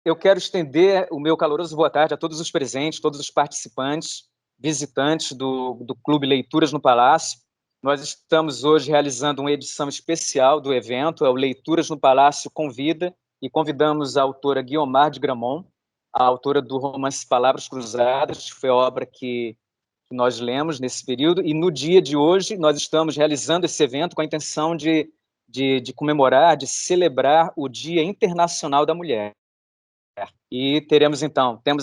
Eu quero estender o meu caloroso boa tarde a todos os presentes, todos os participantes, visitantes do Clube Leituras no Palácio. Nós estamos hoje realizando uma edição especial do evento, é o Leituras no Palácio Convida, e convidamos a autora Guiomar de Gramont, a autora do romance Palavras Cruzadas, que foi a obra que nós lemos nesse período, e no dia de hoje nós estamos realizando esse evento com a intenção de comemorar, de celebrar o Dia Internacional da Mulher. E temos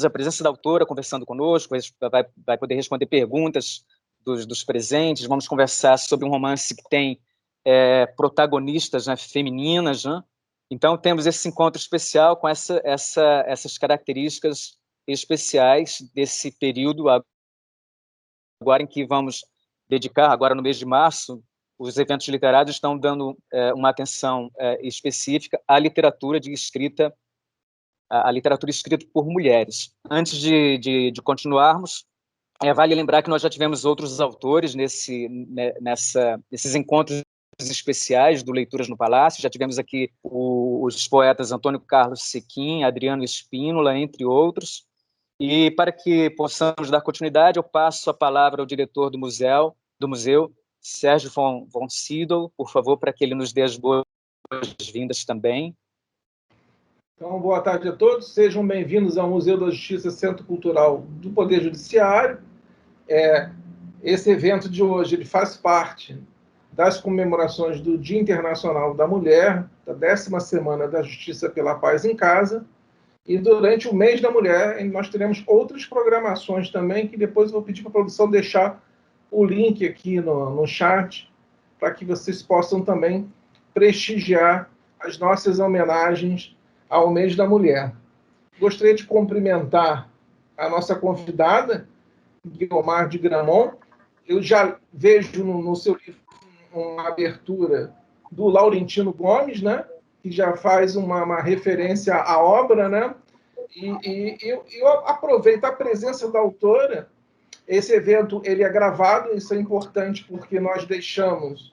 a presença da autora conversando conosco, vai poder responder perguntas dos presentes, vamos conversar sobre um romance que tem protagonistas, né, femininas, né? Então temos esse encontro especial com essas características especiais desse período, agora em que vamos dedicar, agora no mês de março, os eventos literários estão dando uma atenção específica à literatura escrita por mulheres. Antes de continuarmos, vale lembrar que nós já tivemos outros autores nesses encontros especiais do Leituras no Palácio. Já tivemos aqui os poetas Antônio Carlos Sequim, Adriano Espínola, entre outros. E para que possamos dar continuidade, eu passo a palavra ao diretor do museu, Sérgio von Sydow, por favor, para que ele nos dê as boas-vindas também. Então, boa tarde a todos, sejam bem-vindos ao Museu da Justiça, Centro Cultural do Poder Judiciário. Esse evento de hoje ele faz parte das comemorações do Dia Internacional da Mulher, da 10ª Semana da Justiça pela Paz em Casa, e durante o mês da mulher nós teremos outras programações também, que depois eu vou pedir para a produção deixar o link aqui no chat, para que vocês possam também prestigiar as nossas homenagens ao mês da mulher. Gostaria de cumprimentar a nossa convidada, Guiomar de Gramont. Eu já vejo no seu livro uma abertura do Laurentino Gomes, né, que já faz uma referência à obra, né? E eu aproveito a presença da autora. Esse evento ele é gravado, isso é importante porque nós deixamos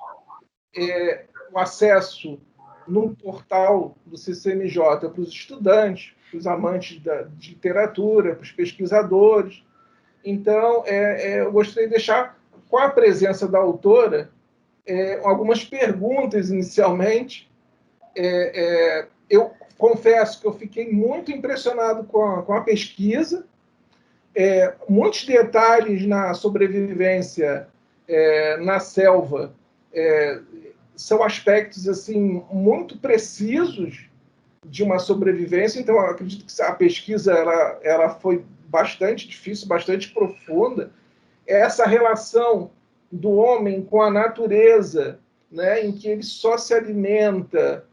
o acesso no portal do CCMJ para os estudantes, para os amantes de literatura, para os pesquisadores. Então, eu gostaria de deixar, com a presença da autora, algumas perguntas inicialmente. Eu confesso que eu fiquei muito impressionado com a pesquisa. Muitos detalhes na sobrevivência na selva são aspectos assim muito precisos de uma sobrevivência. Então, eu acredito que a pesquisa ela foi bastante difícil, bastante profunda. Essa relação do homem com a natureza, né, em que ele só se alimenta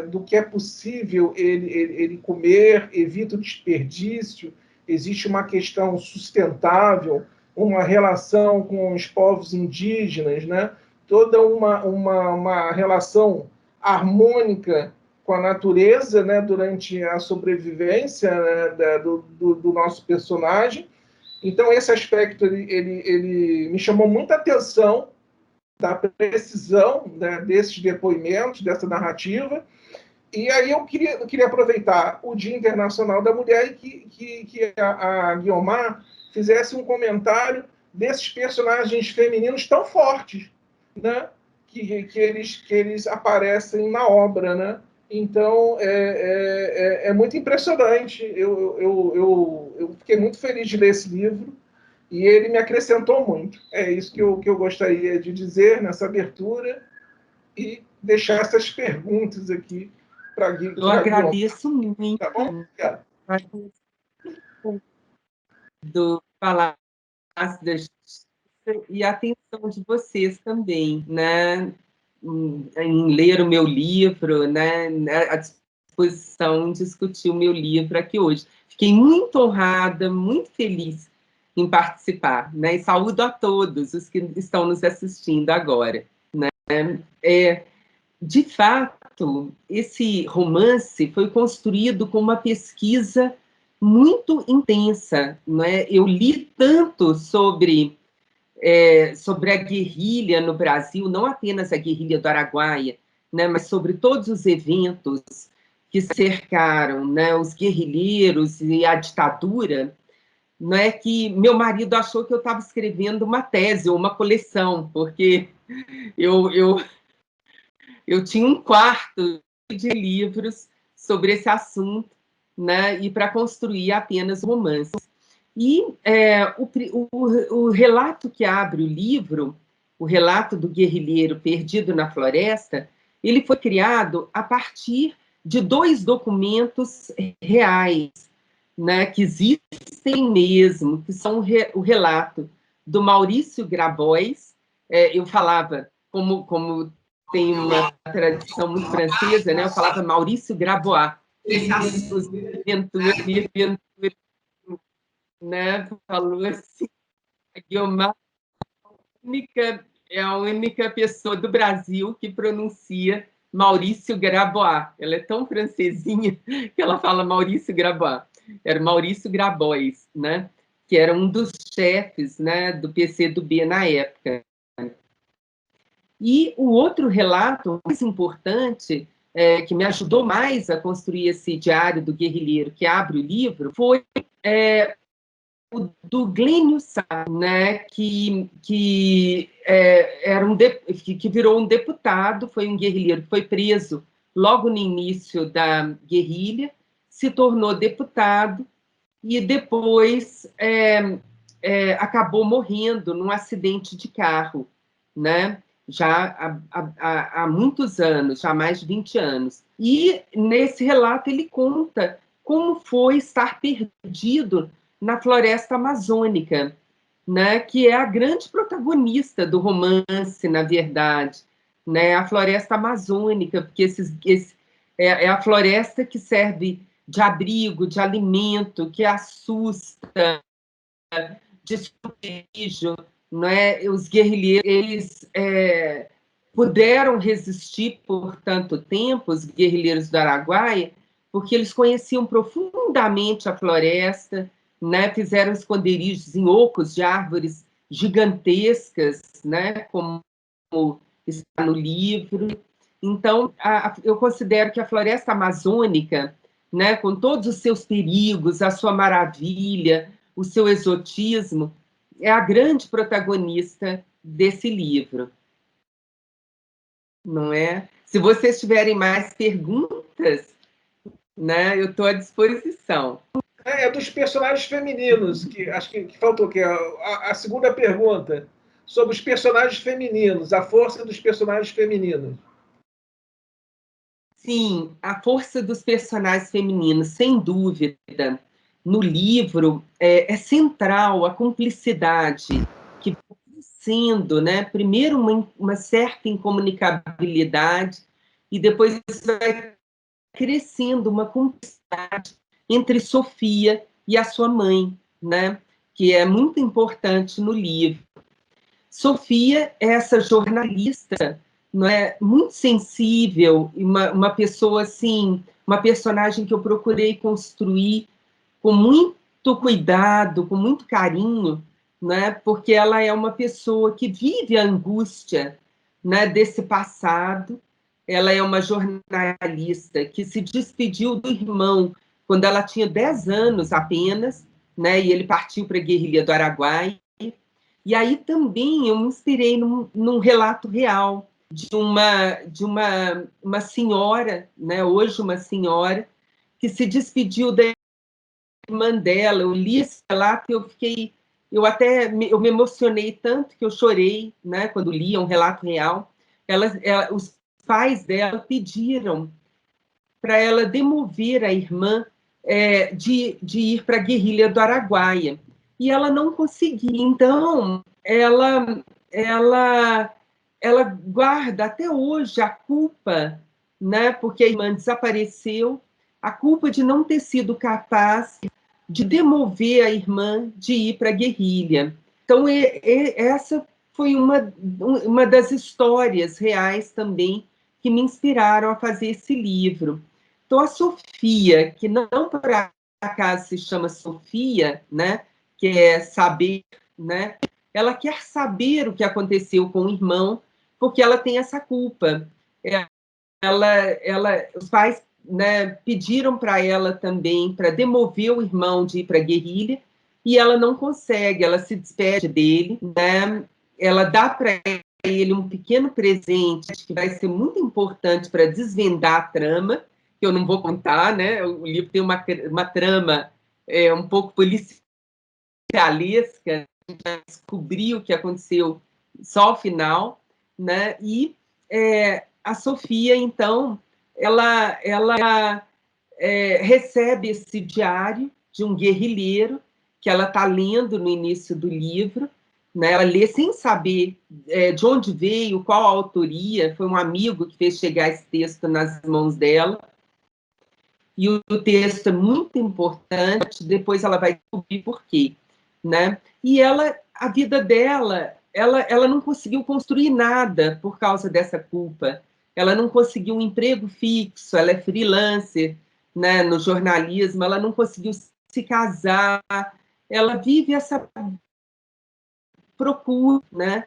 do que é possível ele comer, evita o desperdício, existe uma questão sustentável, uma relação com os povos indígenas, né, toda uma relação harmônica com a natureza, né, durante a sobrevivência, né, do nosso personagem. Então, esse aspecto ele me chamou muita atenção, da precisão, né, desses depoimentos, dessa narrativa. E aí eu queria aproveitar o Dia Internacional da Mulher e que a Guiomar fizesse um comentário desses personagens femininos tão fortes, né, que eles aparecem na obra, né? Então, é muito impressionante. Eu fiquei muito feliz de ler esse livro e ele me acrescentou muito. É isso que eu gostaria de dizer nessa abertura e deixar essas perguntas aqui para Gui. Eu agradeço muito. Tá bom? Obrigado. Do Palácio da Justiça e a atenção de vocês também, né, em ler o meu livro, né, à disposição de discutir o meu livro aqui hoje. Fiquei muito honrada, muito feliz em participar, né, e saúdo a todos os que estão nos assistindo agora, né. De fato, esse romance foi construído com uma pesquisa muito intensa, né? Eu li tanto sobre a guerrilha no Brasil, não apenas a guerrilha do Araguaia, né, mas sobre todos os eventos que cercaram, né, os guerrilheiros e a ditadura, não é que meu marido achou que eu estava escrevendo uma tese ou uma coleção, porque eu tinha um quarto de livros sobre esse assunto, né, e para construir apenas romances. E o relato que abre o livro, o relato do guerrilheiro perdido na floresta, ele foi criado a partir de 2 documentos reais, né, que existem mesmo, que são o relato do Maurício Grabois. Eu falava, como tem uma tradição muito francesa, né, eu falava Maurício Grabois, Ventura, né, falou assim, a Guiomar é a única pessoa do Brasil que pronuncia Maurício Grabois. Ela é tão francesinha que ela fala Maurício Grabois. Era Maurício Grabois, né? Que era um dos chefes, né, do PCdoB na época. E o outro relato mais importante, que me ajudou mais a construir esse diário do guerrilheiro que abre o livro, foi o do Glênio Sá, né, que virou um deputado, foi um guerrilheiro que foi preso logo no início da guerrilha, se tornou deputado e depois acabou morrendo num acidente de carro, né, já há muitos anos, já há mais de 20 anos. E nesse relato ele conta como foi estar perdido na floresta amazônica, né, que é a grande protagonista do romance, na verdade, né, a floresta amazônica, porque é a floresta que serve de abrigo, de alimento, que assusta, de esconderijo, não é? Os guerrilheiros, eles puderam resistir por tanto tempo, os guerrilheiros do Araguaia, porque eles conheciam profundamente a floresta, né? Fizeram esconderijos em ocos de árvores gigantescas, né? Como está no livro. Então, eu considero que a floresta amazônica, né, com todos os seus perigos, a sua maravilha, o seu exotismo, é a grande protagonista desse livro, não é? Se vocês tiverem mais perguntas, né, eu estou à disposição. Dos personagens femininos, que acho que faltou aqui, a segunda pergunta, sobre os personagens femininos, a força dos personagens femininos. Sim, a força dos personagens femininos, sem dúvida, no livro é central a cumplicidade, que vai sendo, né, primeiro uma certa incomunicabilidade, e depois vai crescendo uma cumplicidade entre Sofia e a sua mãe, né, que é muito importante no livro. Sofia é essa jornalista, não é, muito sensível, uma pessoa assim, uma personagem que eu procurei construir com muito cuidado, com muito carinho, né, porque ela é uma pessoa que vive a angústia, né, desse passado. Ela é uma jornalista que se despediu do irmão quando ela tinha 10 anos apenas, né, e ele partiu para a guerrilha do Araguaia. E aí também eu me inspirei num relato real de uma senhora, né, hoje uma senhora, que se despediu da irmã dela. Eu li esse relato e eu me emocionei tanto que eu chorei, né, quando li, é um relato real. Os pais dela pediram para ela demover a irmã de ir para a guerrilha do Araguaia. E ela não conseguia. Então, ela guarda até hoje a culpa, né, porque a irmã desapareceu, a culpa de não ter sido capaz de demover a irmã de ir para a guerrilha. Então, essa foi uma das histórias reais também que me inspiraram a fazer esse livro. Então, a Sofia, que não por acaso se chama Sofia, né, que é saber, né, ela quer saber o que aconteceu com o irmão, porque ela tem essa culpa. Os pais né, pediram para ela também para demover o irmão de ir para a guerrilha, e ela não consegue, ela se despede dele, né? Ela dá para ele um pequeno presente que vai ser muito importante para desvendar a trama, que eu não vou contar, né? O livro tem uma trama um pouco policialesca, a gente vai descobrir o que aconteceu só ao final, né? E a Sofia, então, ela recebe esse diário de um guerrilheiro que ela está lendo no início do livro, né? Ela lê sem saber de onde veio, qual a autoria, foi um amigo que fez chegar esse texto nas mãos dela, e o texto é muito importante, depois ela vai descobrir por quê, né? E a vida dela, ela não conseguiu construir nada por causa dessa culpa, ela não conseguiu um emprego fixo, ela é freelancer, né, no jornalismo, ela não conseguiu se casar, ela vive essa procura, né,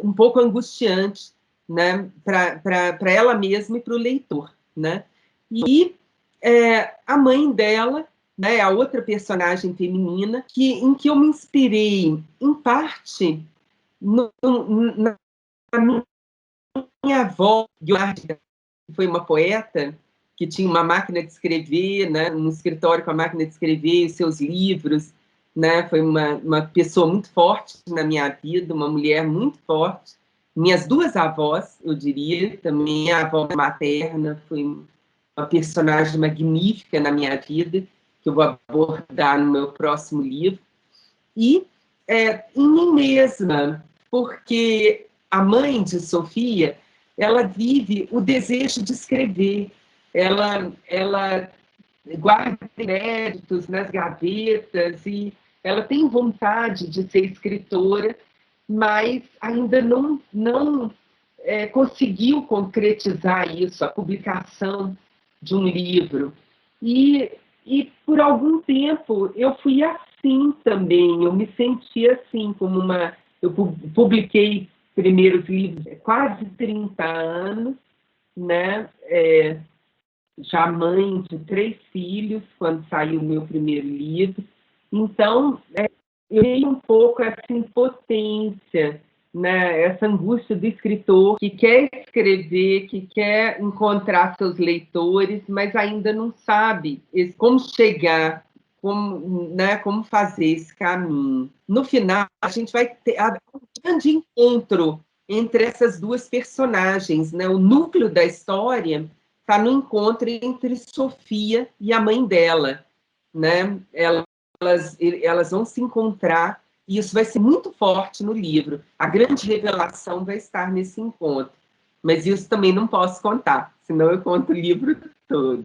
um pouco angustiante, né, para ela mesma e para o leitor, né? E a mãe dela, né, a outra personagem feminina, em que eu me inspirei, em parte, na minha avó, que foi uma poeta, que tinha uma máquina de escrever, né, um escritório com a máquina de escrever, os seus livros, né, foi uma pessoa muito forte na minha vida, uma mulher muito forte. Minhas duas avós, eu diria, também a avó materna foi uma personagem magnífica na minha vida, que eu vou abordar no meu próximo livro. E em mim mesma, porque a mãe de Sofia, ela vive o desejo de escrever, ela guarda créditos nas gavetas e ela tem vontade de ser escritora, mas ainda não conseguiu concretizar isso, a publicação de um livro. E por algum tempo eu fui assim também, eu me senti assim, como uma... Eu publiquei primeiros livros há quase 30 anos, né? Já mãe de 3 filhos, quando saiu o meu primeiro livro. Então, eu tenho um pouco essa impotência, né? Essa angústia do escritor que quer escrever, que quer encontrar seus leitores, mas ainda não sabe como chegar, como fazer esse caminho. No final, a gente vai ter um grande encontro entre essas duas personagens, né? O núcleo da história está no encontro entre Sofia e a mãe dela, né? Elas vão se encontrar e isso vai ser muito forte no livro. A grande revelação vai estar nesse encontro. Mas isso também não posso contar, senão eu conto o livro todo.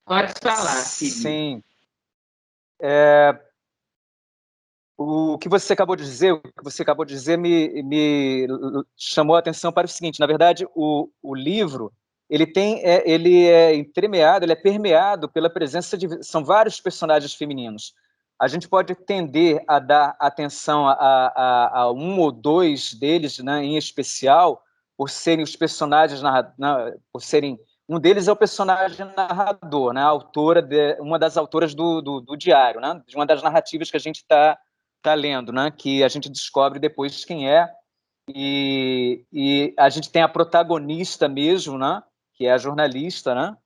Pode falar, Felipe. Sim. O que você acabou de dizer, me chamou a atenção para o seguinte: na verdade, o livro ele é entremeado, ele é permeado pela presença são vários personagens femininos. A gente pode tender a dar atenção a um ou dois deles, né, em especial, por serem os personagens por serem... Um deles é o personagem narrador, né, uma das autoras do diário, né, de uma das narrativas que a gente está lendo, né, que a gente descobre depois quem é, e a gente tem a protagonista mesmo, né, que é a jornalista, né,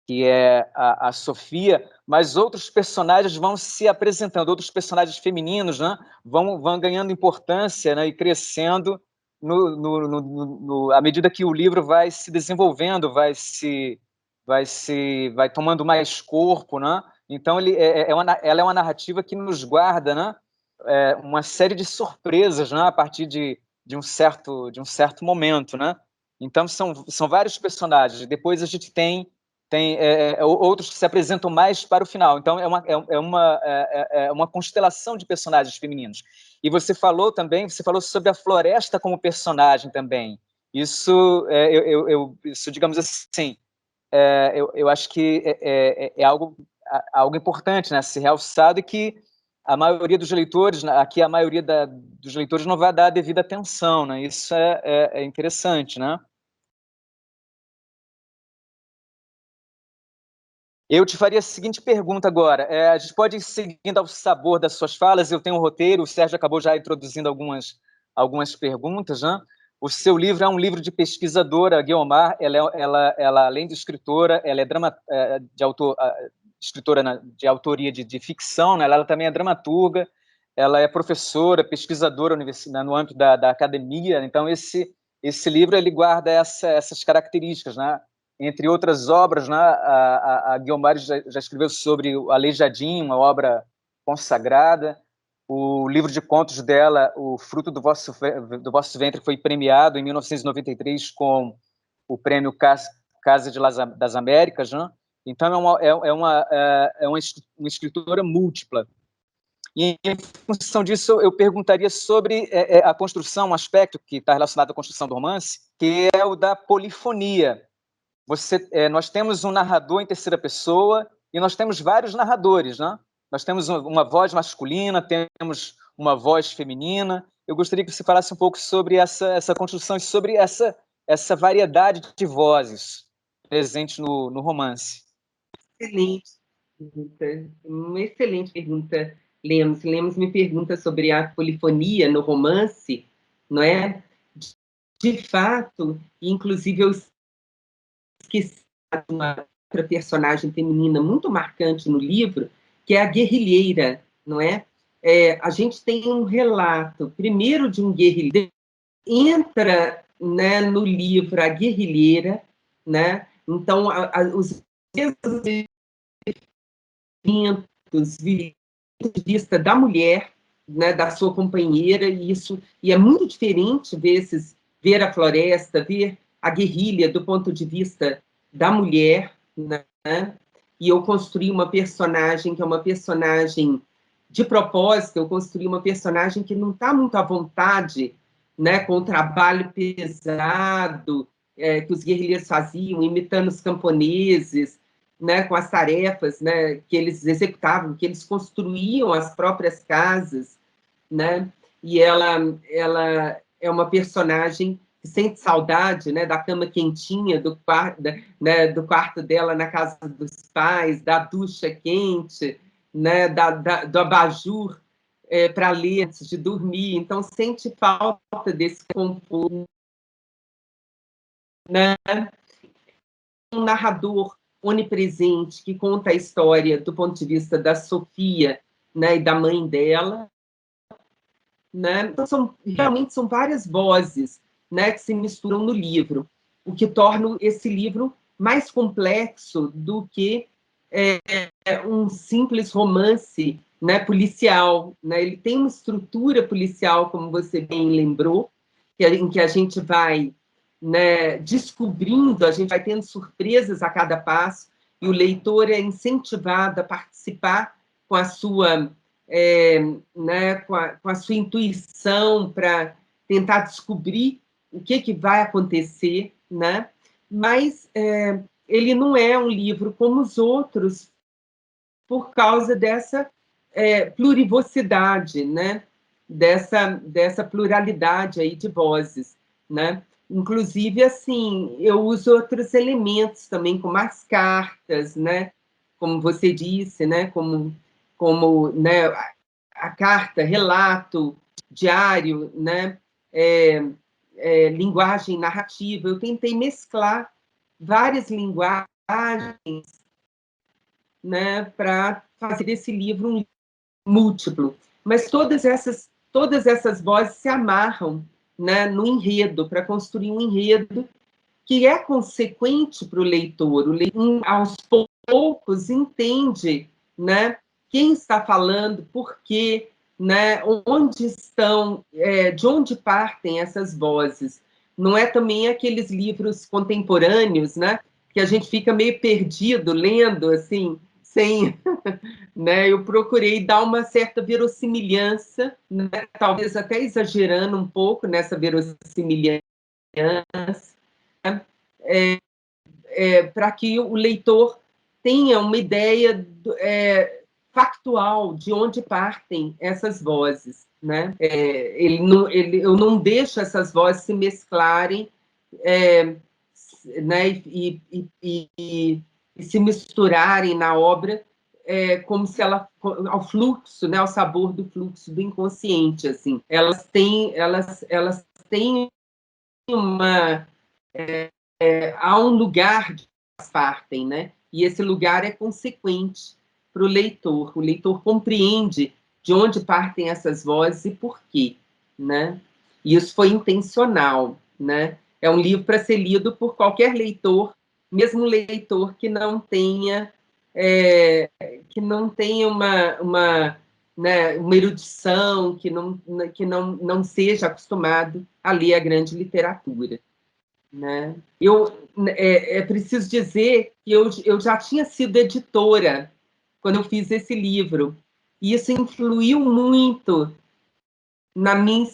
que é a Sofia, mas outros personagens vão se apresentando, outros personagens femininos, né, vão ganhando importância, né, e crescendo à medida que o livro vai se desenvolvendo, vai tomando mais corpo, né? Então ela é uma narrativa que nos guarda, né, uma série de surpresas, né, a partir de um certo momento, né? Então são vários personagens. Depois a gente tem outros que se apresentam mais para o final. Então é uma constelação de personagens femininos. E você falou sobre a floresta como personagem também. Isso, digamos assim, eu acho que é algo importante, né, ser realçado, e que a maioria dos leitores, aqui a maioria dos leitores não vai dar a devida atenção, né? Isso é interessante, né? Eu te faria a seguinte pergunta agora. A gente pode ir seguindo ao sabor das suas falas. Eu tenho um roteiro, o Sérgio acabou já introduzindo algumas perguntas, né? O seu livro é um livro de pesquisadora, Guiomar. Ela além de escritora, ela é escritora de autoria de ficção, né? Ela também é dramaturga, ela é professora, pesquisadora no âmbito da academia. Então, esse livro ele guarda essas características, né? Entre outras obras, né, a Guiomar já escreveu sobre o Aleijadinho, uma obra consagrada. O livro de contos dela, O Fruto do Vosso Ventre, foi premiado em 1993 com o prêmio Casa das Américas. Né? Então, é uma escritora múltipla. E, em função disso, eu perguntaria sobre a construção, um aspecto que está relacionado à construção do romance, que é o da polifonia. Nós temos um narrador em terceira pessoa e nós temos vários narradores, né? Nós temos uma voz masculina, temos uma voz feminina. Eu gostaria que você falasse um pouco sobre essa construção e sobre essa variedade de vozes presentes no romance. Excelente pergunta, uma excelente pergunta, Lemos. Lemos me pergunta sobre a polifonia no romance, não é? De fato, inclusive eu esqueci de uma outra personagem feminina muito marcante no livro, que é a guerrilheira, não é? A gente tem um relato, primeiro, de um guerrilheiro, entra, né, no livro a guerrilheira, né? Então, os de vista da mulher, né, da sua companheira, e é muito diferente ver a floresta, ver a guerrilha do ponto de vista da mulher, né? E eu construí uma personagem que é uma personagem de propósito, eu construí uma personagem que não está muito à vontade, né, com o trabalho pesado que os guerrilheiros faziam, imitando os camponeses, né, com as tarefas, né, que eles executavam, que eles construíam as próprias casas, né, e ela é uma personagem que sente saudade, né, da cama quentinha, né, do quarto dela na casa dos pais, da ducha quente, né, do abajur para ler antes de dormir. Então, sente falta desse conforto, né? Um narrador onipresente que conta a história do ponto de vista da Sofia, né, e da mãe dela, né? Então, realmente são várias vozes, né, que se misturam no livro, o que torna esse livro mais complexo do que um simples romance, né, policial, né? Ele tem uma estrutura policial, como você bem lembrou, em que a gente vai, né, descobrindo, a gente vai tendo surpresas a cada passo, e o leitor é incentivado a participar com a sua, né, com a sua intuição para tentar descobrir o que vai acontecer, né? Mas ele não é um livro como os outros por causa dessa plurivocidade, né? Dessa pluralidade aí de vozes, né? Inclusive, assim, eu uso outros elementos também, como as cartas, né? Como você disse, né? Como né? A carta, relato, diário, né? Linguagem narrativa. Eu tentei mesclar várias linguagens, né, para fazer esse livro um múltiplo. Mas todas essas vozes se amarram, né, no enredo, para construir um enredo que é consequente para o leitor. O leitor, aos poucos, entende, né, quem está falando, por quê, né, onde estão, de onde partem essas vozes. Não é também aqueles livros contemporâneos, né, que a gente fica meio perdido lendo, assim, sem... né, eu procurei dar uma certa verossimilhança, né, talvez até exagerando um pouco nessa verossimilhança, né, para que o leitor tenha uma ideia factual de onde partem essas vozes, né? Eu não deixo essas vozes se mesclarem, né? E e se misturarem na obra como se ela, ao fluxo, né, ao sabor do fluxo do inconsciente, assim. Elas têm uma há um lugar de que elas partem, né? E esse lugar é consequente para o leitor. O leitor compreende de onde partem essas vozes e por quê, né? E isso foi intencional, né? É um livro para ser lido por qualquer leitor, mesmo leitor que não tenha uma erudição, que não seja acostumado a ler a grande literatura, né? É preciso dizer que eu já tinha sido editora quando eu fiz esse livro, e isso influiu muito na minha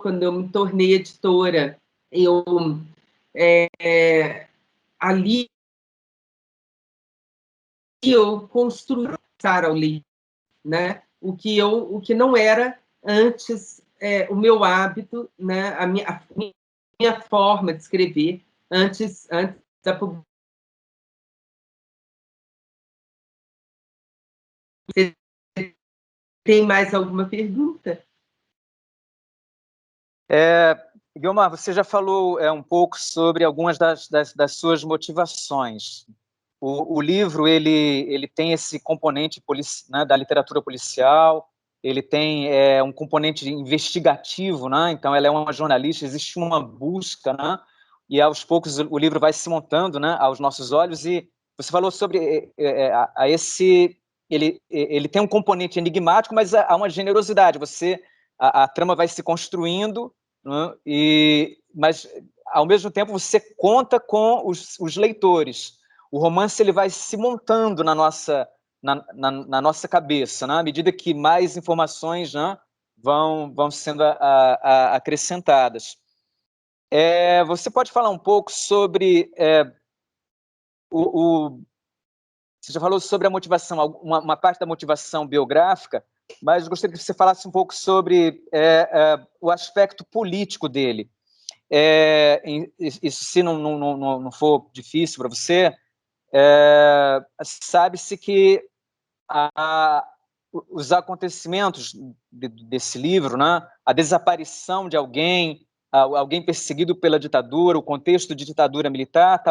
quando eu me tornei editora. Ali eu construí ao livro, né? O que não era antes o meu hábito, né? A minha forma de escrever antes da publicação. Você tem mais alguma pergunta? Guiomar, você já falou um pouco sobre algumas das suas motivações. O livro ele tem esse componente né, da literatura policial, ele tem um componente investigativo, né? Então ela é uma jornalista, existe uma busca, né? E aos poucos o livro vai se montando, né, aos nossos olhos. E você falou sobre ele tem um componente enigmático, mas há uma generosidade. A trama vai se construindo, né? Mas ao mesmo tempo você conta com os leitores. O romance ele vai se montando na nossa cabeça, né? À medida que mais informações, né, vão sendo acrescentadas. Você pode falar um pouco sobre você já falou sobre a motivação, uma parte da motivação biográfica, mas gostaria que você falasse um pouco sobre o aspecto político dele. Isso, se não for difícil para você, sabe-se que os acontecimentos desse livro, né, a desaparição de alguém perseguido pela ditadura, o contexto de ditadura militar,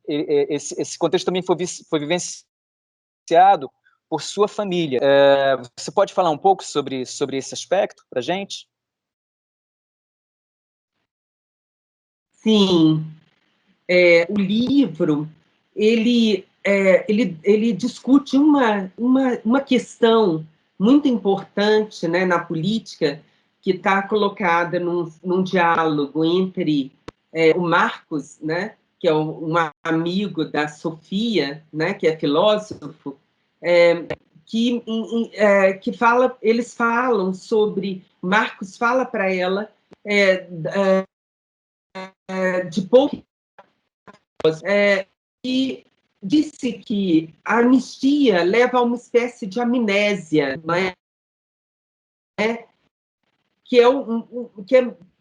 esse contexto também foi vivenciado por sua família. Você pode falar um pouco sobre esse aspecto para a gente? Sim. O livro ele discute uma questão muito importante, né, na política, que está colocada num diálogo entre o Marcos, né, que é um amigo da Sofia, né, que é filósofo, que fala, eles falam sobre, Marcos fala para ela de pouco, e disse que a anistia leva a uma espécie de amnésia, não é? Que é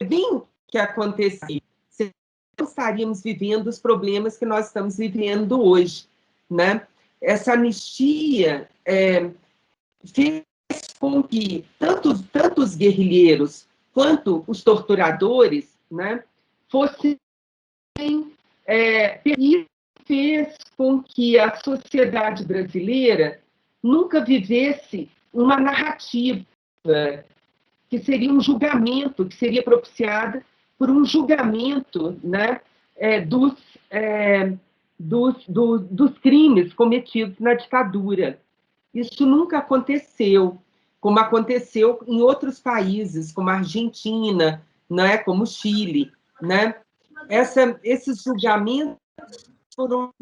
bem que aconteceu. Não estaríamos vivendo os problemas que nós estamos vivendo hoje, né? Essa anistia fez com que tanto os guerrilheiros quanto os torturadores, né, fossem fez com que a sociedade brasileira nunca vivesse uma narrativa que seria um julgamento, que seria propiciada por um julgamento, né, dos crimes cometidos na ditadura. Isso nunca aconteceu, como aconteceu em outros países, como a Argentina, né, como o Chile, né? Esses julgamentos foram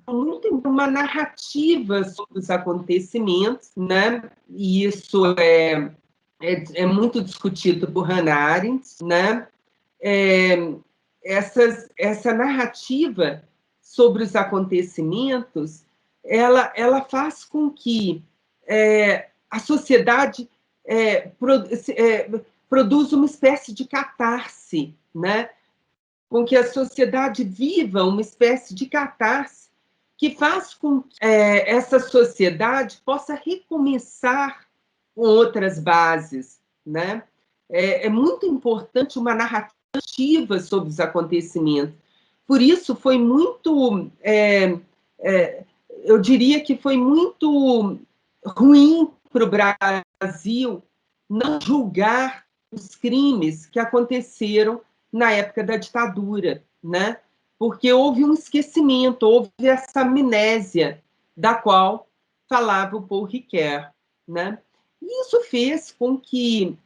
muito uma narrativa sobre os acontecimentos, né? E isso é muito discutido por Hannah Arendt, né? Essa narrativa sobre os acontecimentos, ela faz com que a sociedade produza uma espécie de catarse, né? com que a sociedade viva uma espécie de catarse que faz com que essa sociedade possa recomeçar com outras bases, né? É muito importante uma narrativa sobre os acontecimentos. Por isso, foi muito... eu diria que foi muito ruim para o Brasil não julgar os crimes que aconteceram na época da ditadura, né? Porque houve um esquecimento, houve essa amnésia da qual falava o Paul Ricoeur, né? E isso fez com que,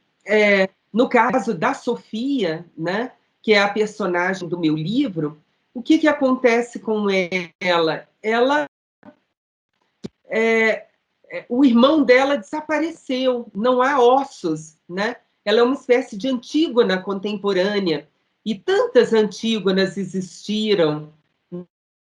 no caso da Sofia, né, que é a personagem do meu livro, o que acontece com ela? O irmão dela desapareceu, não há ossos, né? Ela é uma espécie de Antígona contemporânea, e tantas Antígonas existiram,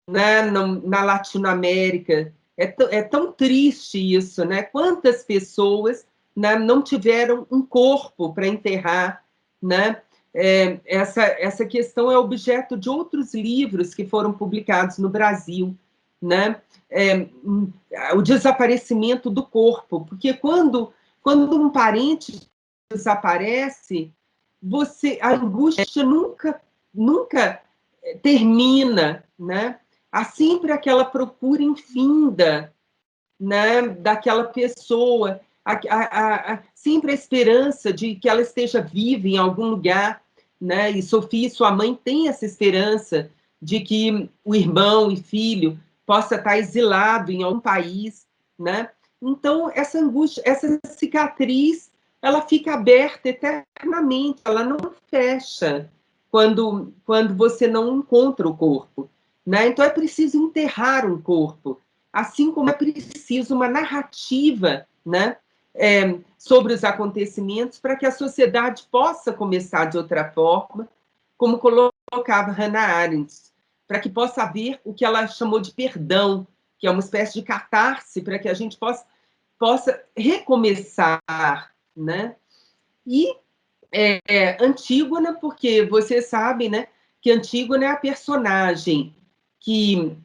né, na Latinoamérica. É tão triste isso, né? Quantas pessoas, né, não tiveram um corpo para enterrar, né? Essa questão é objeto de outros livros que foram publicados no Brasil, né? O desaparecimento do corpo, porque quando um parente desaparece, a angústia nunca termina, né? Há sempre aquela procura infinda, né, daquela pessoa, sempre a esperança de que ela esteja viva em algum lugar, né? E Sofia, sua mãe, tem essa esperança de que o irmão e filho possa estar exilado em algum país, né? Então, essa angústia, essa cicatriz, ela fica aberta eternamente, ela não fecha quando você não encontra o corpo, né? Então, é preciso enterrar um corpo, assim como é preciso uma narrativa, né, sobre os acontecimentos para que a sociedade possa começar de outra forma, como colocava Hannah Arendt, para que possa haver o que ela chamou de perdão, que é uma espécie de catarse para que a gente possa recomeçar, né? E Antígona, porque você sabe, né, que Antígona é a personagem que,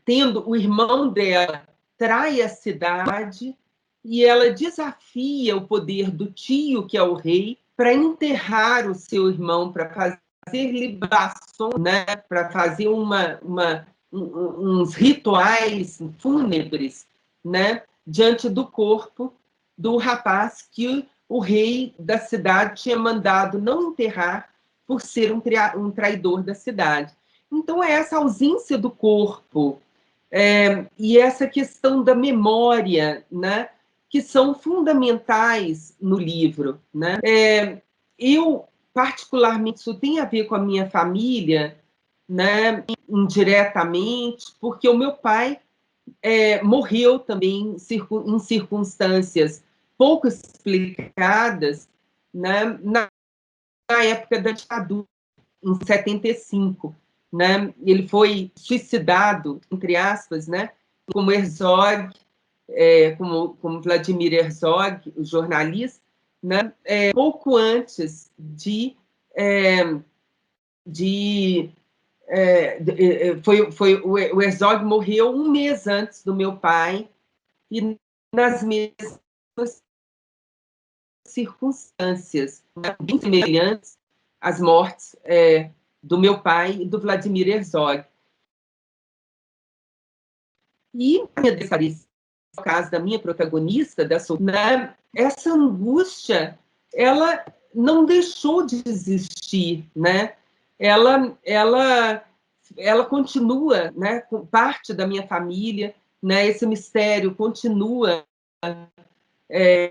tendo o irmão dela, trai a cidade e ela desafia o poder do tio, que é o rei, para enterrar o seu irmão, para fazer libações, né, para fazer uns rituais fúnebres, né, diante do corpo do rapaz que o rei da cidade tinha mandado não enterrar por ser um traidor da cidade. Então, é essa ausência do corpo e essa questão da memória, né, que são fundamentais no livro, né? Eu, particularmente, isso tem a ver com a minha família, né, indiretamente, porque o meu pai morreu também em circunstâncias pouco explicadas, né, na época da ditadura, em 75. Né? Ele foi suicidado, entre aspas, né, como Herzog, como Vladimir Herzog, o jornalista, né, pouco antes o Herzog morreu um mês antes do meu pai, e nas mesmas circunstâncias, bem semelhantes às mortes do meu pai e do Vladimir Herzog. E no caso da minha protagonista, né, essa angústia, ela não deixou de existir, né? Ela continua, né, com parte da minha família, né? Esse mistério continua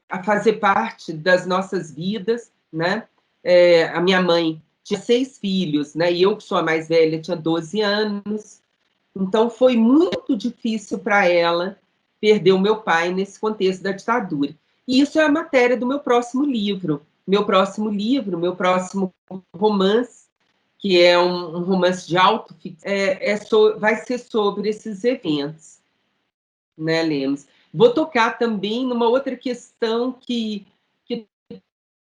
a fazer parte das nossas vidas, né? A minha mãe tinha 6 filhos, né? E eu, que sou a mais velha, tinha 12 anos. Então, foi muito difícil para ela perder o meu pai nesse contexto da ditadura. E isso é a matéria do meu próximo livro. Meu próximo romance, que é um romance de autoficção, vai ser sobre esses eventos, né, Lemos? Vou tocar também numa outra questão que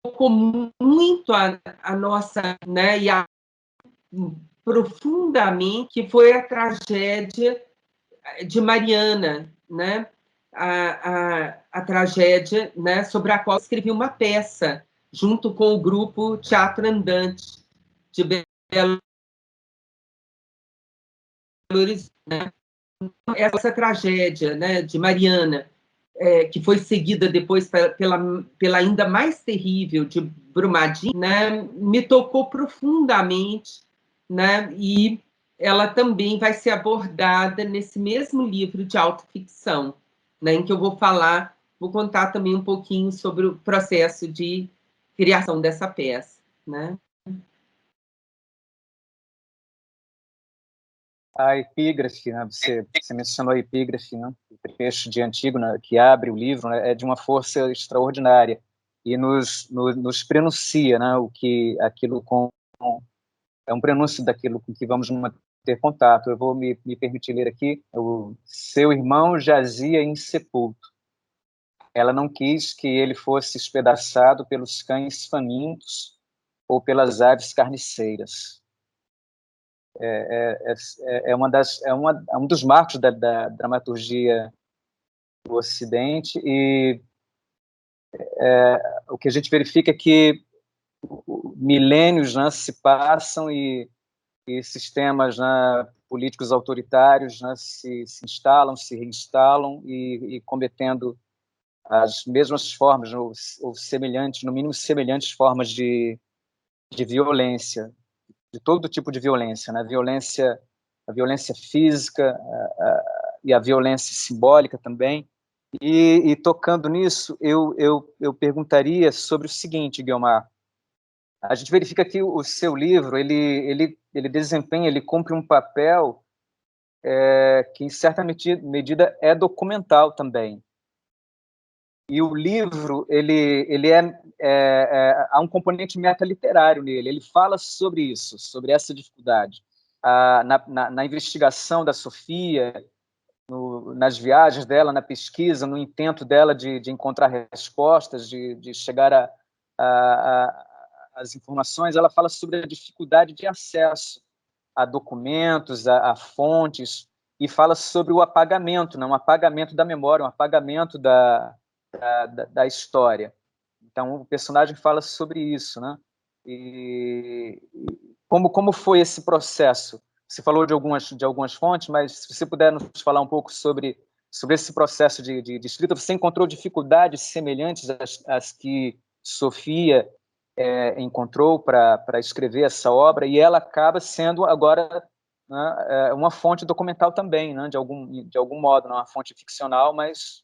tocou muito a nossa, né, e a profundamente, que foi a tragédia de Mariana, né? A tragédia, né, sobre a qual escrevi uma peça, junto com o grupo Teatro Andante de Belo Horizonte. Né? Essa tragédia, né, de Mariana, que foi seguida depois pela ainda mais terrível de Brumadinho, né, me tocou profundamente, né, e ela também vai ser abordada nesse mesmo livro de autoficção, né, em que eu vou contar também um pouquinho sobre o processo de criação dessa peça, né? A epígrafe, né? Você mencionou a epígrafe, né? O trecho de Antígona que abre o livro, né? É de uma força extraordinária e nos prenuncia, né? É um prenúncio daquilo com que vamos ter contato. Eu vou me permitir ler aqui. O seu irmão jazia insepulto. Ela não quis que ele fosse espedaçado pelos cães famintos ou pelas aves carniceiras. É um dos marcos da dramaturgia do Ocidente, e o que a gente verifica é que milênios, né, se passam e sistemas, né, políticos autoritários, né, se instalam, se reinstalam e cometendo as mesmas formas ou semelhantes, no mínimo semelhantes formas de violência, de todo tipo de violência, né? A violência física e a violência simbólica também. E tocando nisso, eu perguntaria sobre o seguinte, Guiomar. A gente verifica que o seu livro ele desempenha, ele cumpre um papel que, em certa medida, é documental também. E o livro há um componente metaliterário nele. Ele fala sobre isso, sobre essa dificuldade. Na investigação da Sofia, nas viagens dela, na pesquisa, no intento dela de encontrar respostas, de chegar às informações, ela fala sobre a dificuldade de acesso a documentos, a fontes, e fala sobre o apagamento, né? Um apagamento da memória, um apagamento da história. Então, o personagem fala sobre isso, né? E como foi esse processo? Você falou de algumas fontes, mas se você puder nos falar um pouco sobre esse processo de escrita, você encontrou dificuldades semelhantes às que Sofia encontrou para escrever essa obra, e ela acaba sendo agora, né, uma fonte documental também, né, de algum modo, não é uma fonte ficcional, mas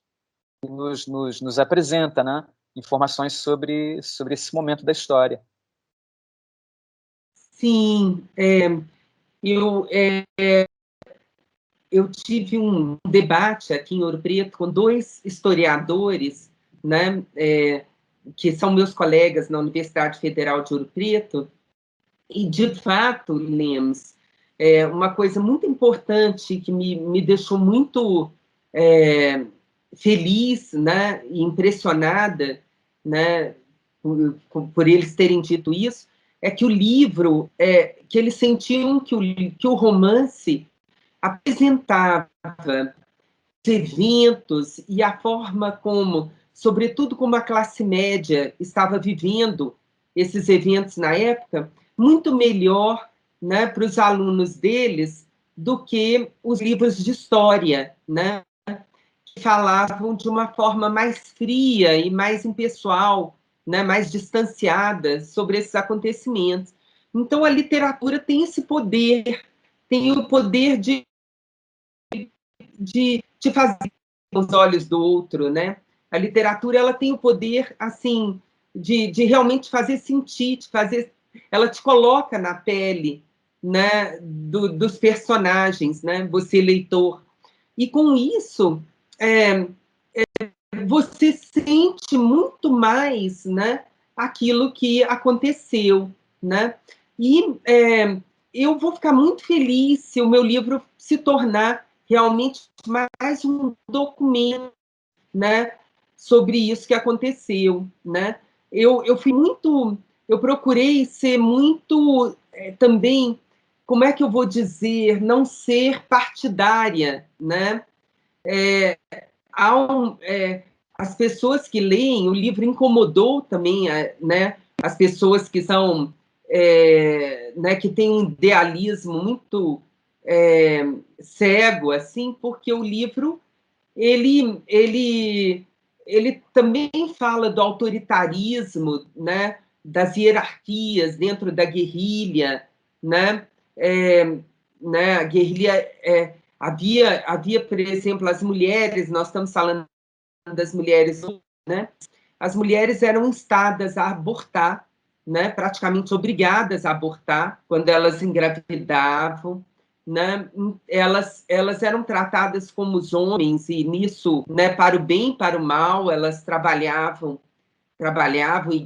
nos apresenta, né, informações sobre esse momento da história. Sim, eu tive um debate aqui em Ouro Preto com dois historiadores, né, que são meus colegas na Universidade Federal de Ouro Preto, e, de fato, Lemos, uma coisa muito importante que me deixou muito feliz, né, e impressionada, né, por eles terem dito isso, é que o livro, que eles sentiam que o romance apresentava eventos e a forma como, sobretudo como a classe média estava vivendo esses eventos na época, muito melhor, né, para os alunos deles do que os livros de história, né, que falavam de uma forma mais fria e mais impessoal, né, mais distanciada sobre esses acontecimentos. Então, a literatura tem esse poder, tem o poder de fazer os olhos do outro, né? A literatura, ela tem o poder, assim, de realmente fazer sentir, ela te coloca na pele, né, dos personagens, né? Você, leitor. E com isso, você sente muito mais, né, aquilo que aconteceu, né? E eu vou ficar muito feliz se o meu livro se tornar realmente mais um documento, né, sobre isso que aconteceu, né? Eu procurei ser muito também como é que eu vou dizer, não ser partidária, né? As pessoas que leem, o livro incomodou também, né? As pessoas que são, né, que têm um idealismo muito cego, assim, porque o livro ele também fala do autoritarismo, né, das hierarquias dentro da guerrilha, né, a guerrilha havia, por exemplo, as mulheres, nós estamos falando das mulheres, né, as mulheres eram instadas a abortar, né, praticamente obrigadas a abortar quando elas engravidavam, né? Elas eram tratadas como os homens, e nisso, né, para o bem e para o mal, elas trabalhavam e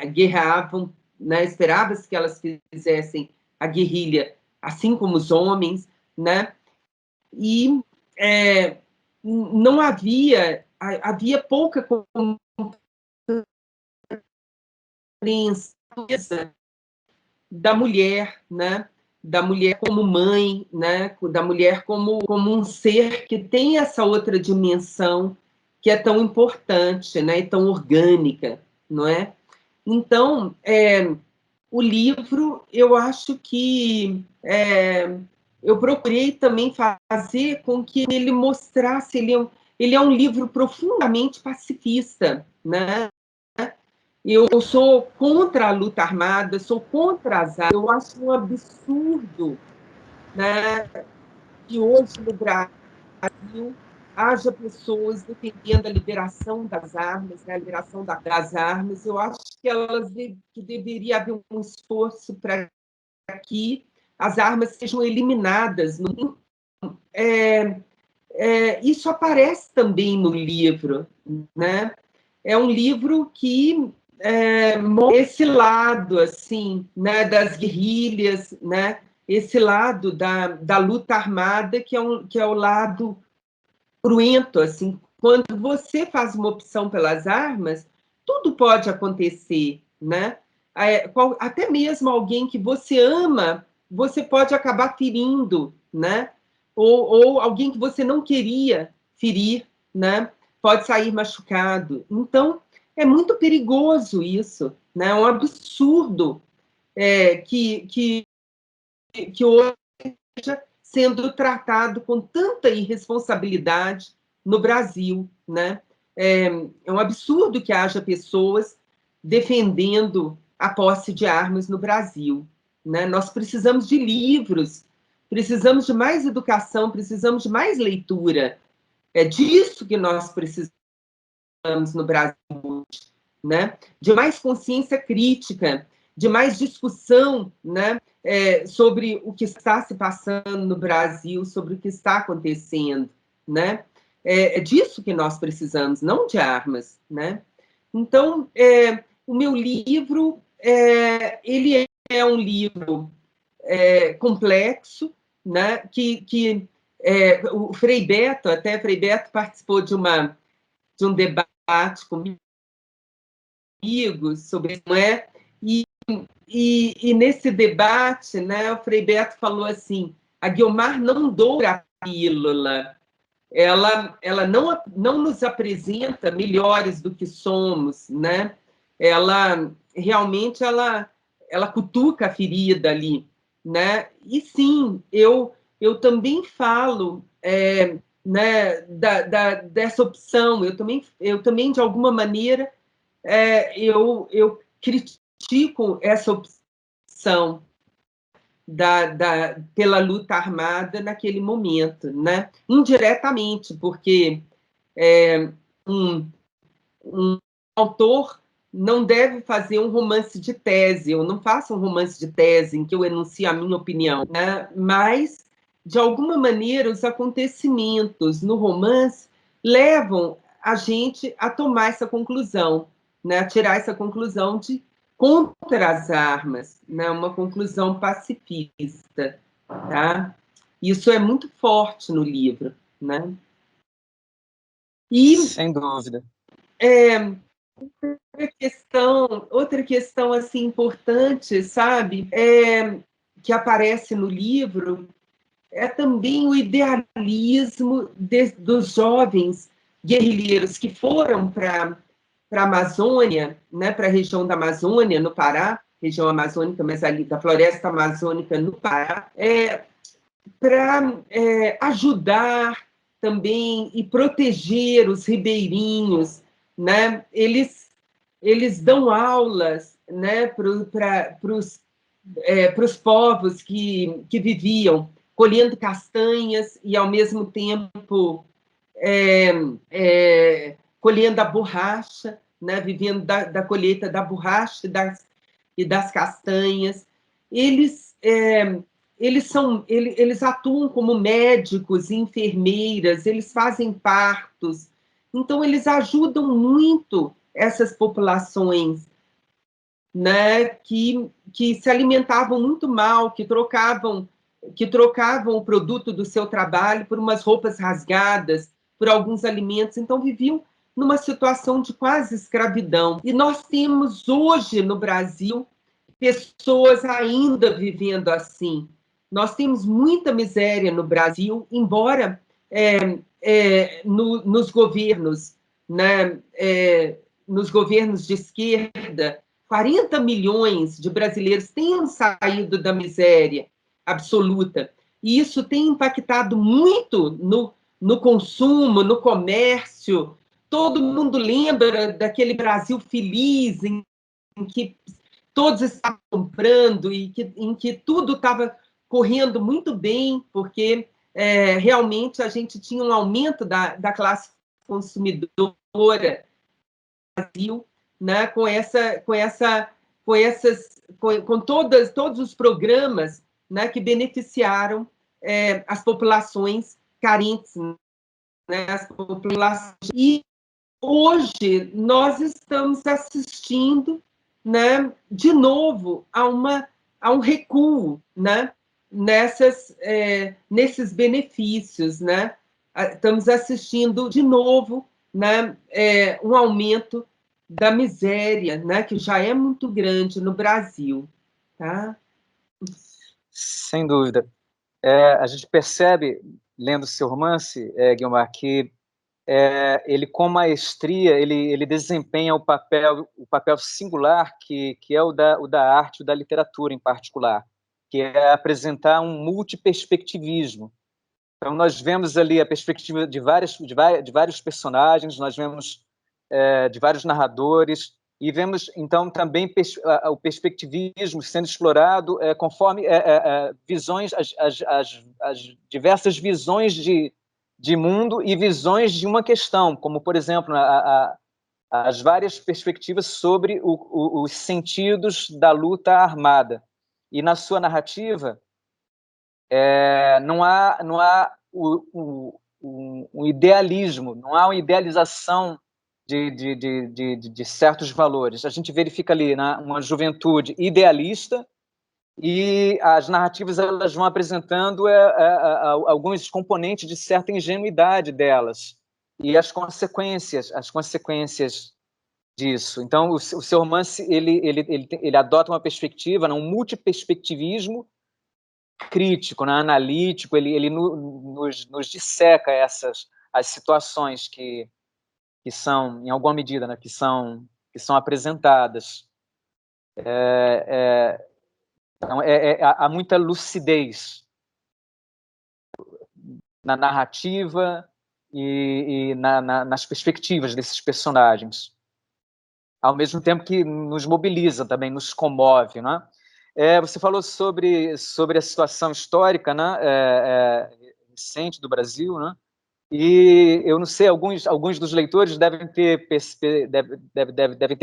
guerreavam, né? Esperava-se que elas fizessem a guerrilha, assim como os homens, né? E não havia pouca compreensão da mulher, né? Da mulher como mãe, né? Da mulher como um ser que tem essa outra dimensão que é tão importante, né? E tão orgânica, não é? Então, o livro, eu acho que eu procurei também fazer com que ele mostrasse, ele é um livro profundamente pacifista, né? Eu sou contra a luta armada, sou contra as armas. Eu acho um absurdo, né, que hoje no Brasil haja pessoas defendendo a liberação das armas, né, a liberação das armas. Eu acho que deveria haver um esforço para que as armas sejam eliminadas. Isso aparece também no livro, né? É um livro que esse lado assim, né, das guerrilhas, né, esse lado da luta armada que é o lado cruento, assim, quando você faz uma opção pelas armas, tudo pode acontecer, né? Até mesmo alguém que você ama, você pode acabar ferindo, né? Ou alguém que você não queria ferir, né? Pode sair machucado. Então, é muito perigoso isso, né? É um absurdo que hoje sendo tratado com tanta irresponsabilidade no Brasil, né? É um absurdo que haja pessoas defendendo a posse de armas no Brasil, né? Nós precisamos de livros, precisamos de mais educação, precisamos de mais leitura. É disso que nós precisamos no Brasil, né? De mais consciência crítica, de mais discussão, né? Sobre o que está se passando no Brasil, sobre o que está acontecendo, né? É disso que nós precisamos, não de armas, né? Então, o meu livro, ele é um livro complexo, né? O Frei Beto participou de um debate comigo sobre isso, não é? E nesse debate, né, o Frei Beto falou assim: a Guiomar não doura a pílula, ela não nos apresenta melhores do que somos, né? Ela realmente ela cutuca a ferida ali, né? E sim, eu também falo né, dessa opção, eu também de alguma maneira eu critico essa opção pela luta armada naquele momento, né? Indiretamente, porque um autor não deve fazer um romance de tese, eu não faço um romance de tese em que eu enuncio a minha opinião, né? Mas, de alguma maneira, os acontecimentos no romance levam a gente a tomar essa conclusão, né? A tirar essa conclusão de contra as armas, né? Uma conclusão pacifista, tá? Isso é muito forte no livro, né? E sem dúvida. Outra questão assim importante, sabe? que aparece no livro é também o idealismo dos jovens guerrilheiros que foram para a Amazônia, né, para a região da Amazônia, no Pará, região amazônica, mas ali da floresta amazônica no Pará, para ajudar também e proteger os ribeirinhos, né? Eles dão aulas, né, para os povos que viviam colhendo castanhas e, ao mesmo tempo, colhendo a borracha, né, vivendo da colheita da borracha e das castanhas. Eles atuam como médicos e enfermeiras, eles fazem partos, então eles ajudam muito essas populações, né, que se alimentavam muito mal, que trocavam o produto do seu trabalho por umas roupas rasgadas, por alguns alimentos, então viviam numa situação de quase escravidão. E nós temos hoje no Brasil pessoas ainda vivendo assim. Nós temos muita miséria no Brasil, embora nos governos, né, nos governos de esquerda, 40 milhões de brasileiros tenham saído da miséria absoluta. E isso tem impactado muito no consumo, no comércio. Todo mundo lembra daquele Brasil feliz, em que todos estavam comprando e em que tudo estava correndo muito bem, porque realmente a gente tinha um aumento da classe consumidora no Brasil, né, com todos os programas, né, que beneficiaram as populações carentes, né, as populações. E hoje nós estamos assistindo, né, de novo a um recuo, né, nesses benefícios, né? Estamos assistindo de novo, né, um aumento da miséria, né, que já é muito grande no Brasil, tá? Sem dúvida. A gente percebe, lendo seu romance, Guilmar, que ele, com maestria, ele desempenha o papel singular que é o da arte, o da literatura em particular, que é apresentar um multiperspectivismo. Então, nós vemos ali a perspectiva de vários personagens, nós vemos de vários narradores, e vemos, então, também o perspectivismo sendo explorado conforme visões, as diversas visões de mundo e visões de uma questão, como, por exemplo, as várias perspectivas sobre os sentidos da luta armada. E na sua narrativa, não há um idealismo, não há uma idealização de certos valores. A gente verifica ali, né, uma juventude idealista, e as narrativas elas vão apresentando alguns componentes de certa ingenuidade delas e as consequências disso. Então, o seu romance ele adota uma perspectiva, um multiperspectivismo crítico, né, analítico. Ele nos disseca as situações que são, em alguma medida, né, que são apresentadas. Então, há muita lucidez na narrativa e nas perspectivas desses personagens, ao mesmo tempo que nos mobiliza também, nos comove, né? Você falou sobre a situação histórica, né, recente do Brasil, né? E eu não sei, alguns dos leitores devem ter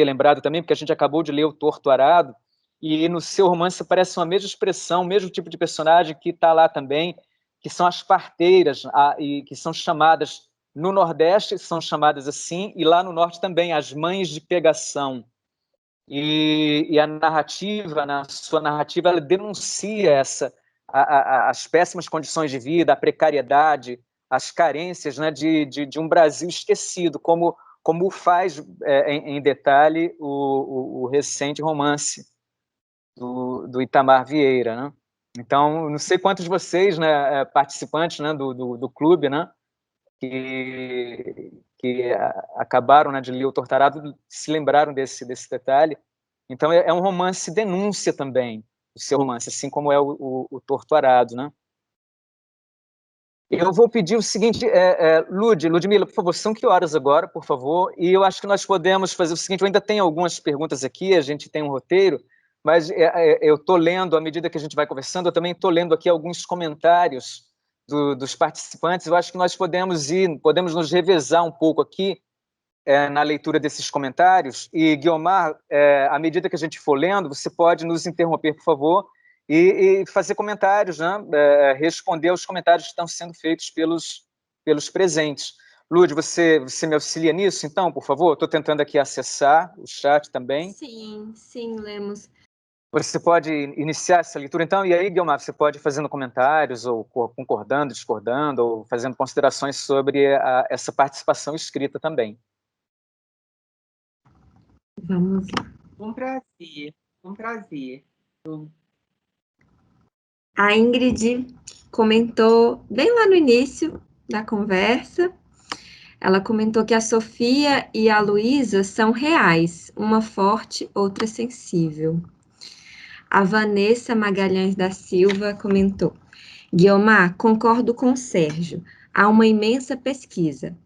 lembrado também, porque a gente acabou de ler O Torto Arado, e no seu romance aparece uma mesma expressão, o mesmo tipo de personagem que está lá também, que são as parteiras, e que são chamadas, no Nordeste são chamadas assim, e lá no Norte também, as mães de pegação. E a narrativa, na sua narrativa, ela denuncia as péssimas condições de vida, a precariedade, as carências, né, de um Brasil esquecido, como faz em detalhe o recente romance do Itamar Vieira, né? Então, não sei quantos de vocês, né, participantes, né, do clube, né, que acabaram, né, de ler o Torturado, se lembraram desse detalhe. Então, é um romance denúncia também, o seu romance, assim como é o Torturado, né? Eu vou pedir o seguinte, Ludmila, por favor, são que horas agora, por favor? E eu acho que nós podemos fazer o seguinte, eu ainda tenho algumas perguntas aqui, a gente tem um roteiro, mas eu estou lendo, à medida que a gente vai conversando, eu também estou lendo aqui alguns comentários dos participantes, eu acho que nós podemos nos revezar um pouco aqui na leitura desses comentários, e Guiomar, à medida que a gente for lendo, você pode nos interromper, por favor, e fazer comentários, né? Responder aos comentários que estão sendo feitos pelos presentes. Lud, você me auxilia nisso, então, por favor? Estou tentando aqui acessar o chat também. Sim, Lemos. Você pode iniciar essa leitura, então, e aí, Guiomar, você pode ir fazendo comentários, ou concordando, discordando, ou fazendo considerações sobre essa participação escrita também. Vamos lá. Um prazer. A Ingrid comentou bem lá no início da conversa, ela comentou que a Sofia e a Luísa são reais, uma forte, outra sensível. A Vanessa Magalhães da Silva comentou: Guiomar, concordo com o Sérgio, há uma imensa pesquisa.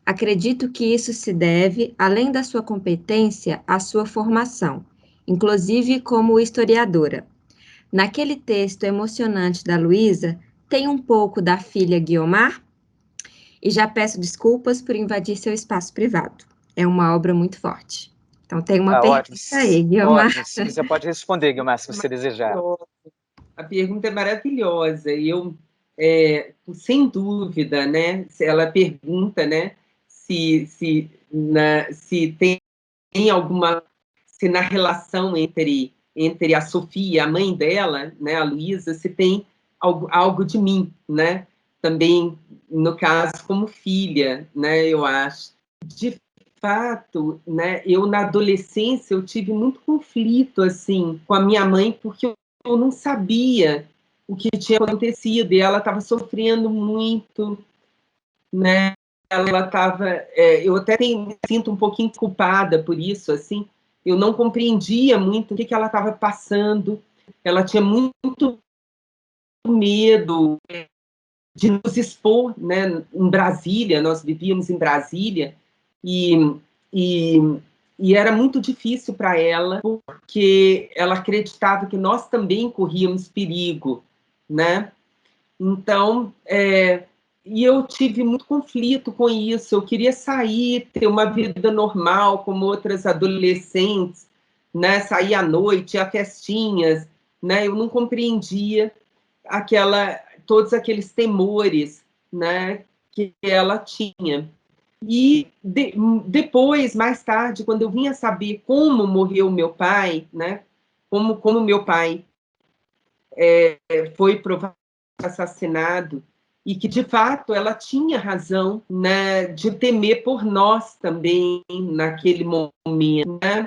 Acredito que isso se deve, além da sua competência, à sua formação, inclusive como historiadora. Naquele texto emocionante da Luísa, tem um pouco da filha Guiomar? E já peço desculpas por invadir seu espaço privado. É uma obra muito forte. Então, tem uma pergunta aí, Guiomar. Ótimo, se quiser pode responder, Guiomar, se você desejar. A pergunta é maravilhosa, e eu, sem dúvida, né, ela pergunta, né, se tem alguma, se na relação entre a Sofia e a mãe dela, né, a Luísa, se tem algo de mim, né, também, no caso, como filha, né, eu acho. De fato, né, eu na adolescência eu tive muito conflito, assim, com a minha mãe, porque eu não sabia o que tinha acontecido, e ela estava sofrendo muito, né, ela estava, eu até me sinto um pouquinho culpada por isso, assim, eu não compreendia muito o que ela estava passando, ela tinha muito medo de nos expor, né, em Brasília, nós vivíamos em Brasília, e era muito difícil para ela, porque ela acreditava que nós também corríamos perigo, né? Então, e eu tive muito conflito com isso, eu queria sair, ter uma vida normal, como outras adolescentes, né? Sair à noite, a festinhas, né? Eu não compreendia todos aqueles temores, né, que ela tinha. E depois, mais tarde, quando eu vinha saber como morreu meu pai, né, como meu pai foi provavelmente assassinado, e que, de fato, ela tinha razão, né, de temer por nós também naquele momento, né?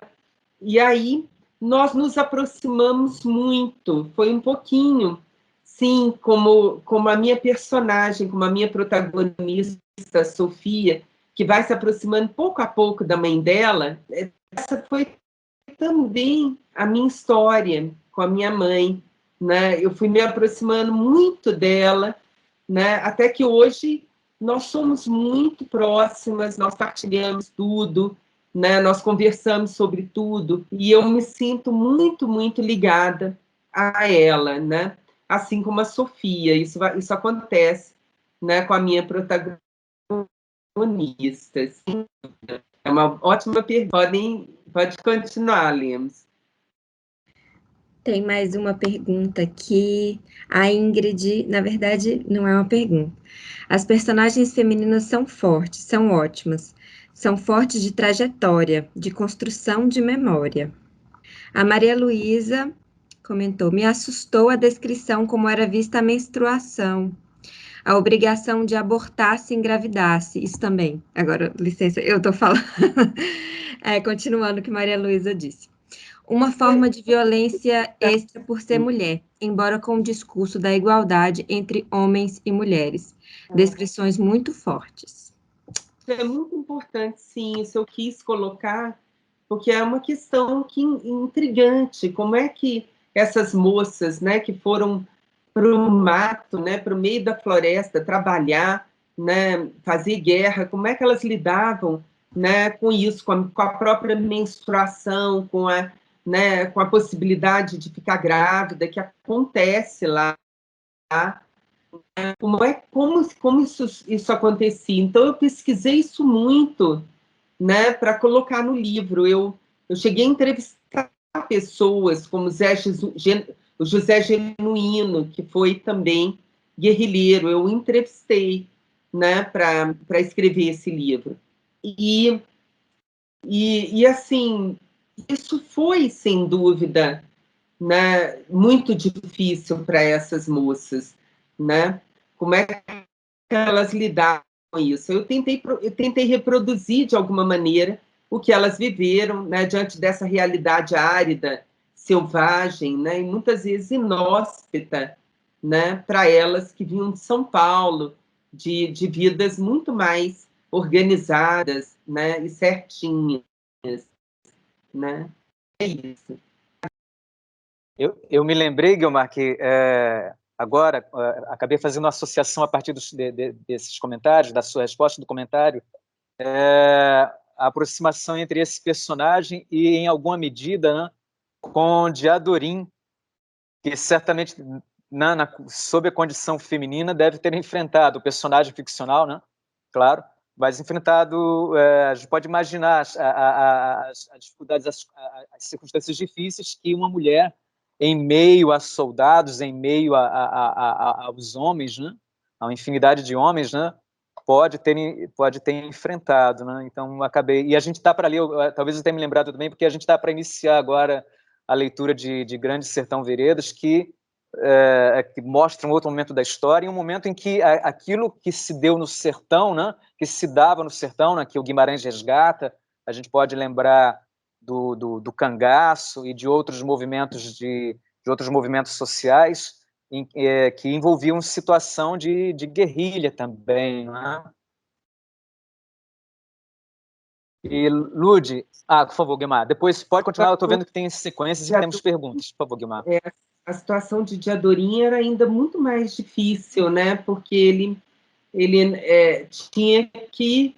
E aí nós nos aproximamos muito, foi um pouquinho, sim, como a minha personagem, como a minha protagonista, Sofia, que vai se aproximando pouco a pouco da mãe dela. Essa foi também a minha história com a minha mãe, né? Eu fui me aproximando muito dela, né? Até que hoje nós somos muito próximas, nós partilhamos tudo, né? Nós conversamos sobre tudo, e eu me sinto muito, muito ligada a ela, né? Assim como a Sofia, isso acontece, né, com a minha protagonista. Sim. É uma ótima pergunta. Pode continuar, Lemos. Tem mais uma pergunta aqui. A Ingrid, na verdade, não é uma pergunta. As personagens femininas são fortes, são ótimas. São fortes de trajetória, de construção de memória. A Maria Luísa comentou: me assustou a descrição como era vista a menstruação. A obrigação de abortar se engravidasse. Isso também. Agora, licença, eu estou falando. Continuando o que Maria Luísa disse. uma forma de violência extra por ser mulher, embora com o discurso da igualdade entre homens e mulheres. Descrições muito fortes. É muito importante, sim, isso eu quis colocar, porque é uma questão intrigante, como é que essas moças, né, que foram para o mato, né, para o meio da floresta, trabalhar, né, fazer guerra, como é que elas lidavam, né, com isso, com a própria menstruação, né, com a possibilidade de ficar grávida, que acontece lá, como isso acontecia. Então, eu pesquisei isso muito, né, para colocar no livro. Eu cheguei a entrevistar pessoas como o José Genuíno, que foi também guerrilheiro. Eu entrevistei, né, para escrever esse livro. E assim, isso foi, sem dúvida, né, muito difícil para essas moças, né? Como é que elas lidaram com isso? Eu tentei reproduzir, de alguma maneira, o que elas viveram, né, diante dessa realidade árida, selvagem, né, e muitas vezes inóspita, né, para elas que vinham de São Paulo, de vidas muito mais organizadas, né, e certinhas, né? É isso. Eu me lembrei, Guilmar, que agora acabei fazendo uma associação a partir desses comentários, da sua resposta do comentário, a aproximação entre esse personagem e, em alguma medida, né, com Diadorim, que certamente, sob a condição feminina, deve ter enfrentado o personagem ficcional, né? Claro, mas enfrentado, a gente pode imaginar as dificuldades, as circunstâncias difíceis que uma mulher, em meio a soldados, em meio aos homens, né? A uma infinidade de homens, né? Pode ter enfrentado, né? Então, acabei... E a gente está para ler, talvez eu tenha me lembrado também, porque a gente está para iniciar agora a leitura de Grande Sertão Veredas, que mostra um outro momento da história, e um momento em que aquilo que se deu no sertão, né, que se dava no sertão, né, que o Guimarães resgata, a gente pode lembrar do cangaço e de outros movimentos sociais que envolviam situação de guerrilha também, né? E, Lude, por favor, Guimar, depois pode continuar, eu estou vendo que tem sequências e temos perguntas. Por favor, Guimar. A situação de Diadorim era ainda muito mais difícil, né? Porque ele tinha que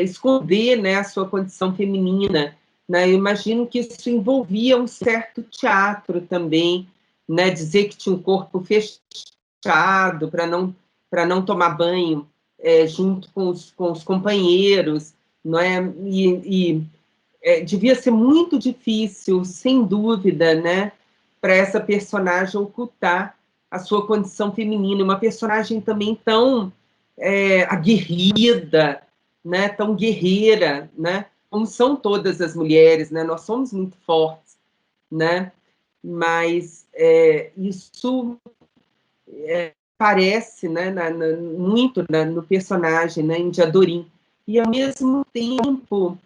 esconder, né, a sua condição feminina, né? Eu imagino que isso envolvia um certo teatro também, né? Dizer que tinha um corpo fechado para não tomar banho junto com os companheiros, não é? Devia ser muito difícil, sem dúvida, né, para essa personagem ocultar a sua condição feminina, uma personagem também tão aguerrida, né, tão guerreira, né, como são todas as mulheres, né, nós somos muito fortes, né, mas isso aparece, né, muito no personagem, né, em Diadorim, e ao mesmo tempo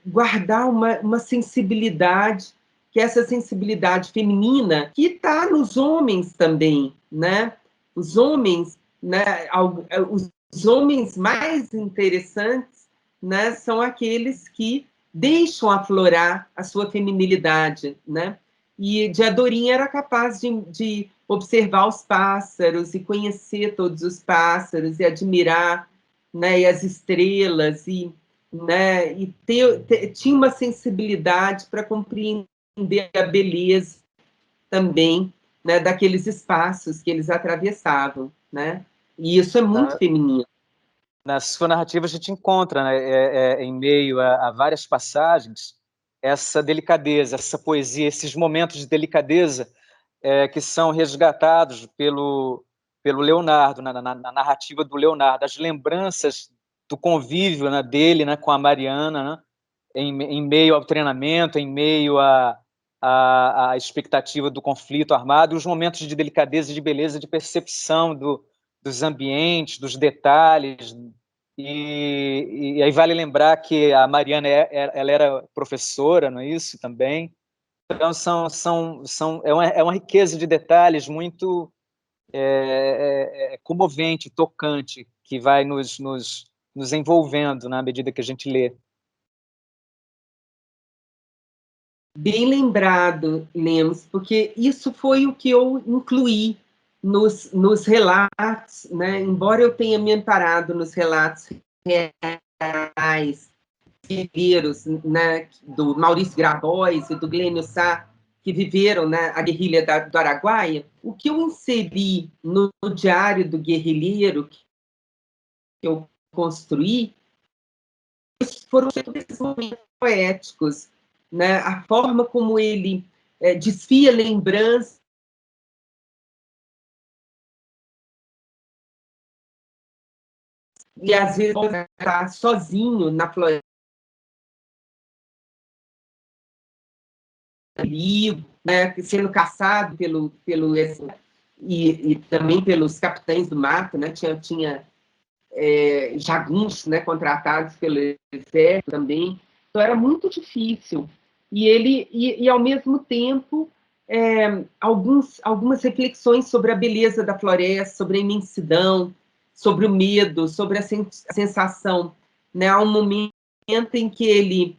guardar uma sensibilidade, que é essa sensibilidade feminina, que está nos homens também, né? Os homens, né, os homens mais interessantes, né, são aqueles que deixam aflorar a sua feminilidade, né? E Diadorim era capaz de observar os pássaros e conhecer todos os pássaros e admirar, né, e as estrelas né, e tinha uma sensibilidade para compreender a beleza também, né, daqueles espaços que eles atravessavam, né? E isso é muito feminino. Na sua narrativa a gente encontra, né, em meio a várias passagens, essa delicadeza, essa poesia, esses momentos de delicadeza que são resgatados pelo Leonardo, na narrativa do Leonardo, as lembranças do convívio, né, dele, né, com a Mariana, né, em meio ao treinamento, em meio à expectativa do conflito armado, e os momentos de delicadeza, de beleza, de percepção dos ambientes, dos detalhes, E aí vale lembrar que a Mariana ela era professora, não é isso também? Então é uma riqueza de detalhes muito comovente, tocante, que vai nos envolvendo na medida que a gente lê. Bem lembrado, Lemos, porque isso foi o que eu incluí nos relatos, né? Embora eu tenha me amparado nos relatos reais, guerreiros, né, do Maurício Grabois e do Glênio Sá, que viveram, né, a guerrilha do Araguaia, o que eu inseri no Diário do Guerrilheiro, que eu construí, foram esses momentos poéticos, né, a forma como ele desfia lembranças, e às vezes está sozinho na floresta, né, sendo caçado pelo e também pelos capitães do mato, né, tinha jagunços, né, contratados pelo exército também, então era muito difícil. E ao mesmo tempo, algumas reflexões sobre a beleza da floresta, sobre a imensidão, sobre o medo, sobre a sensação, né? Há um momento em que ele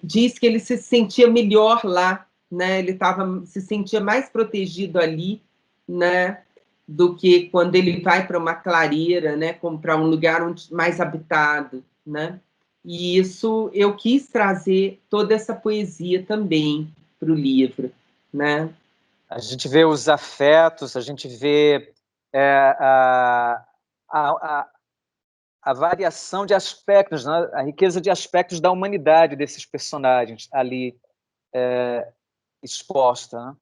diz que ele se sentia melhor lá, né? Ele se sentia mais protegido ali, né? Do que quando ele vai para uma clareira, né? Para um lugar mais habitado, né? E isso eu quis trazer toda essa poesia também para o livro, né? A gente vê os afetos, a gente vê a variação de aspectos, né? A riqueza de aspectos da humanidade desses personagens ali exposta, né?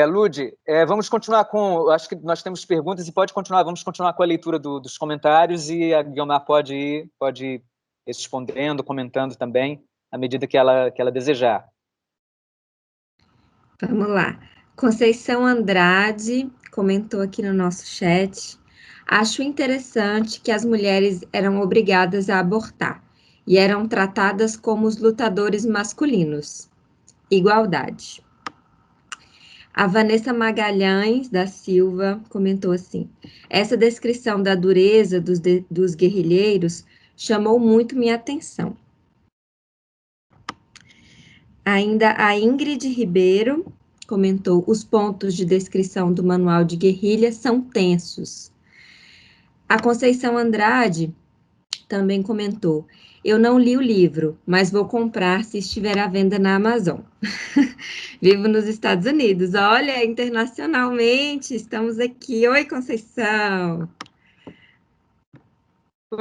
Lud, vamos continuar com... Acho que nós temos perguntas e vamos continuar com a leitura dos comentários e a Guiomar pode ir respondendo, comentando também, à medida que ela desejar. Vamos lá. Conceição Andrade comentou aqui no nosso chat. Acho interessante que as mulheres eram obrigadas a abortar e eram tratadas como os lutadores masculinos. Igualdade. A Vanessa Magalhães da Silva comentou assim: essa descrição da dureza dos guerrilheiros chamou muito minha atenção. Ainda a Ingrid Ribeiro comentou: os pontos de descrição do manual de guerrilha são tensos. A Conceição Andrade também comentou: eu não li o livro, mas vou comprar se estiver à venda na Amazon. Vivo nos Estados Unidos. Olha, internacionalmente, estamos aqui. Oi, Conceição.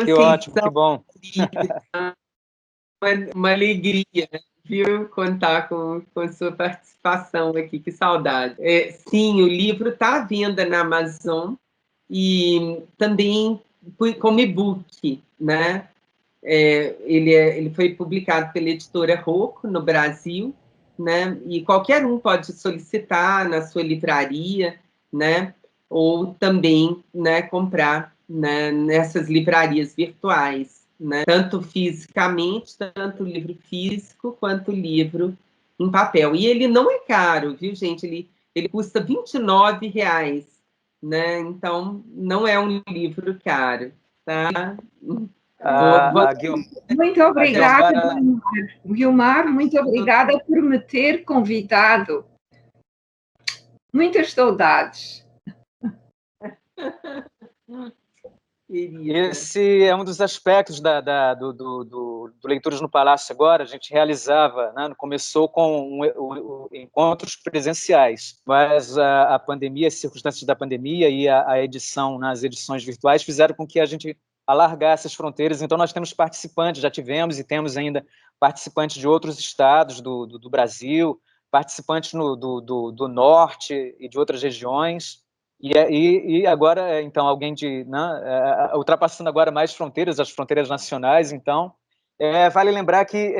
Que ótimo, que bom. Uma alegria, viu, contar com sua participação aqui, que saudade. Sim, o livro está à venda na Amazon e também como e-book, né? Ele foi publicado pela editora Rocco, no Brasil, né? E qualquer um pode solicitar na sua livraria, né? Ou também, né, comprar, né, nessas livrarias virtuais, né? Tanto fisicamente, tanto livro físico quanto livro em papel. E ele não é caro, viu, gente? Ele custa R$29, né? Então, não é um livro caro, tá? Muito obrigada, Guiomar, muito obrigada por me ter convidado. Muitas saudades. Esse é um dos aspectos do Leituras no Palácio agora. A gente realizava, né, começou com encontros presenciais, mas a pandemia, as circunstâncias da pandemia e a edição nas edições virtuais fizeram com que a gente alargasse as fronteiras. Então, nós temos participantes, já tivemos e temos ainda participantes de outros estados do Brasil, participantes do norte e de outras regiões. E agora, então, alguém ultrapassando agora mais fronteiras, as fronteiras nacionais, então, vale lembrar que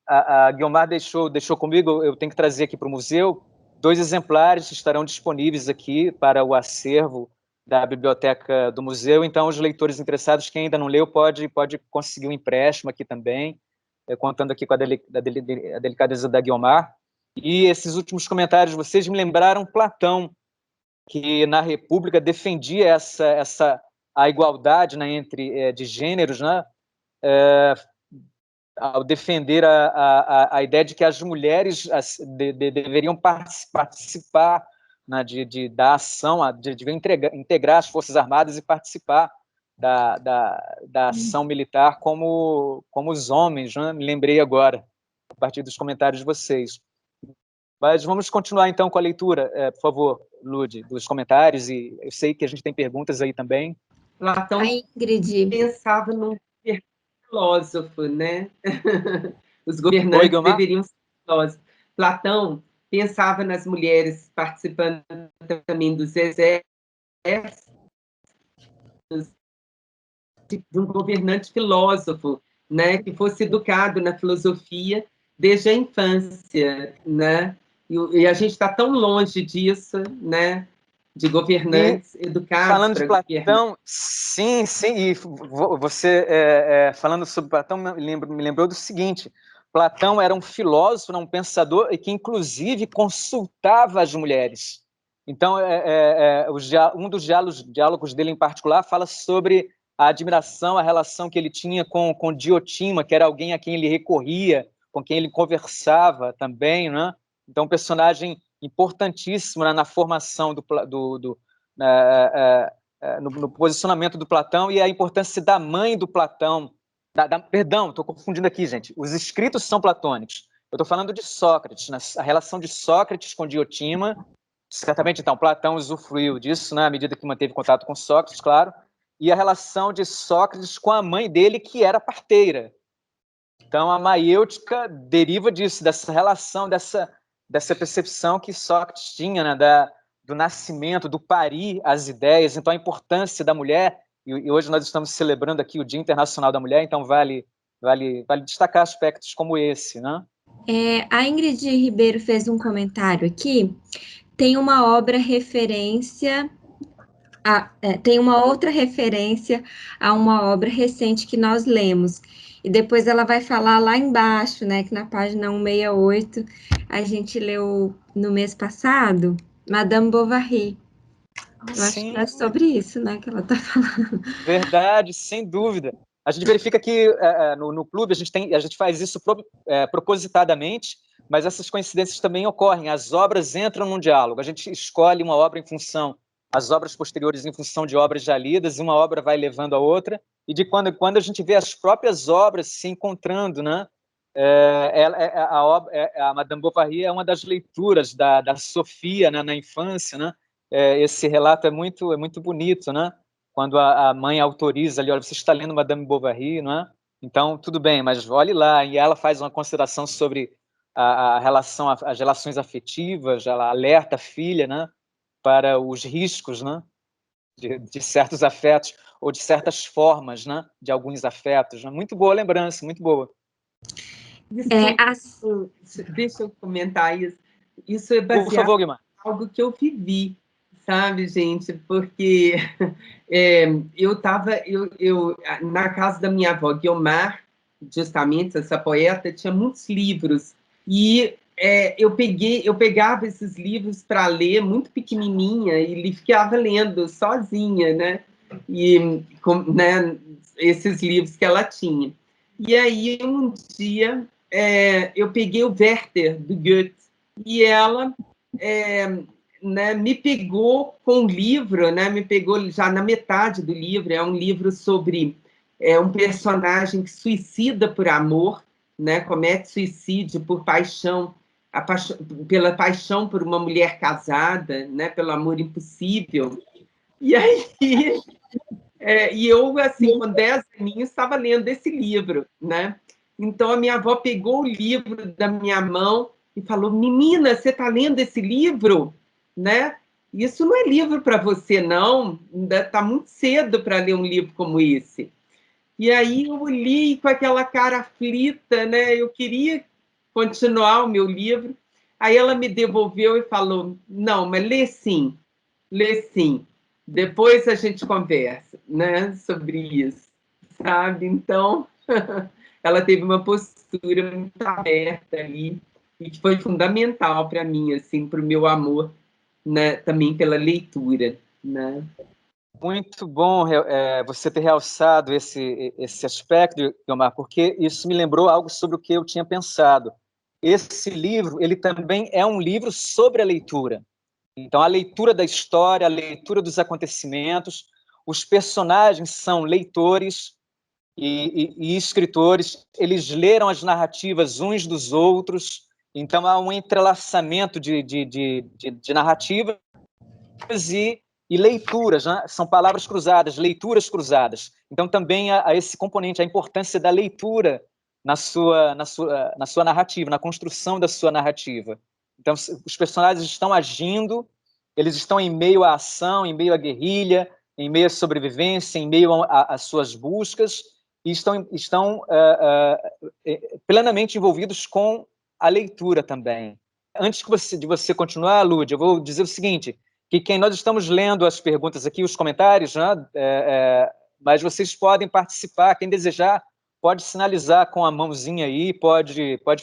a Guiomar deixou comigo, eu tenho que trazer aqui para o museu, 2 exemplares estarão disponíveis aqui para o acervo da biblioteca do museu, então os leitores interessados, quem ainda não leu, pode conseguir um empréstimo aqui também, contando aqui com a delicadeza da Guiomar. E esses últimos comentários, vocês me lembraram Platão, que na República defendia a igualdade, né, de gêneros, né, ao defender a ideia de que as mulheres deveriam participar, né, da ação, deveriam integrar as Forças Armadas e participar da ação militar como os homens, né? Me lembrei agora, a partir dos comentários de vocês. Mas vamos continuar, então, com a leitura, por favor, Lud, dos comentários, e eu sei que a gente tem perguntas aí também. Platão pensava num filósofo, né? Os governantes deveriam ser filósofos. Platão pensava nas mulheres participando também dos exércitos, de um governante filósofo, né, que fosse educado na filosofia desde a infância, né? E a gente está tão longe disso, né? De governantes educados. Falando de Platão, sim, e você falando sobre Platão me lembrou do seguinte: Platão era um filósofo, um pensador, e que inclusive consultava as mulheres. Então, um dos diálogos dele em particular fala sobre a admiração, a relação que ele tinha com Diotima, que era alguém a quem ele recorria, com quem ele conversava também, né? Então, um personagem importantíssimo, né, na formação no posicionamento do Platão, e a importância da mãe do Platão. Perdão, estou confundindo aqui, gente. Os escritos são platônicos. Eu estou falando de Sócrates, né? A relação de Sócrates com Diotima. Certamente, então, Platão usufruiu disso, né, à medida que manteve contato com Sócrates, claro, e a relação de Sócrates com a mãe dele, que era parteira. Então, a maiêutica deriva disso, dessa relação, dessa percepção que Sócrates tinha, né, do nascimento, do parir as ideias. Então, a importância da mulher, e hoje nós estamos celebrando aqui o Dia Internacional da Mulher, então vale destacar aspectos como esse, né? A Ingrid Ribeiro fez um comentário aqui. Tem uma outra referência a uma obra recente que nós lemos. E depois ela vai falar lá embaixo, né, que na página 168 a gente leu no mês passado, Madame Bovary. Eu acho que é sobre isso, né, que ela está falando. Verdade, sem dúvida. A gente verifica que no clube a gente faz isso propositadamente, mas essas coincidências também ocorrem. As obras entram num diálogo. A gente escolhe uma obra em função, as obras posteriores em função de obras já lidas, uma obra vai levando a outra, e de quando em quando a gente vê as próprias obras se encontrando, né? A Madame Bovary é uma das leituras da Sofia, né, na infância, né? Esse relato é muito bonito, né? Quando a mãe autoriza ali, olha, você está lendo Madame Bovary, não é? Então, tudo bem, mas olhe lá, e ela faz uma consideração sobre as relações afetivas, ela alerta a filha, né, para os riscos, né, de certos afetos, ou de certas formas, né, de alguns afetos. Né? Muito boa lembrança, muito boa. Deixa eu comentar isso. Isso é baseado, por favor, em algo que eu vivi, sabe, gente? Porque eu estava na casa da minha avó, Guiomar, justamente, essa poeta, tinha muitos livros. E eu pegava esses livros para ler, muito pequenininha, e ficava lendo sozinha, né? Esses livros que ela tinha. E aí, um dia, eu peguei o Werther, do Goethe, e ela me pegou com o livro, né? Me pegou já na metade do livro. É um livro sobre um personagem que suicida por amor, né? Comete suicídio por paixão, pela paixão por uma mulher casada, né? Pelo amor impossível. E aí... e eu, assim, com 10 aninhos, estava lendo esse livro, né? Então, a minha avó pegou o livro da minha mão e falou, menina, você está lendo esse livro? Né? Isso não é livro para você, não. Ainda está muito cedo para ler um livro como esse. E aí eu li com aquela cara aflita, né? Eu queria continuar o meu livro, Aí ela me devolveu e falou, não, mas lê sim, depois a gente conversa, né, sobre isso, sabe? Então, ela teve uma postura muito aberta ali, e que foi fundamental para mim, assim, para o meu amor, né, também pela leitura, né? Muito bom você ter realçado esse aspecto, Guiomar, porque isso me lembrou algo sobre o que eu tinha pensado. Esse livro, ele também é um livro sobre a leitura. Então, a leitura da história, a leitura dos acontecimentos, os personagens são leitores e escritores, eles leram as narrativas uns dos outros, então há um entrelaçamento de narrativas e leituras, né? São palavras cruzadas, leituras cruzadas. Então, também há esse componente, a importância da leitura na sua narrativa, na construção da sua narrativa. Então, os personagens estão agindo, eles estão em meio à ação, em meio à guerrilha, em meio à sobrevivência, em meio às suas buscas, e estão plenamente envolvidos com a leitura também. Antes de você continuar, Lud, eu vou dizer o seguinte, que quem nós estamos lendo as perguntas aqui, os comentários, né? Mas vocês podem participar, quem desejar pode sinalizar com a mãozinha aí, pode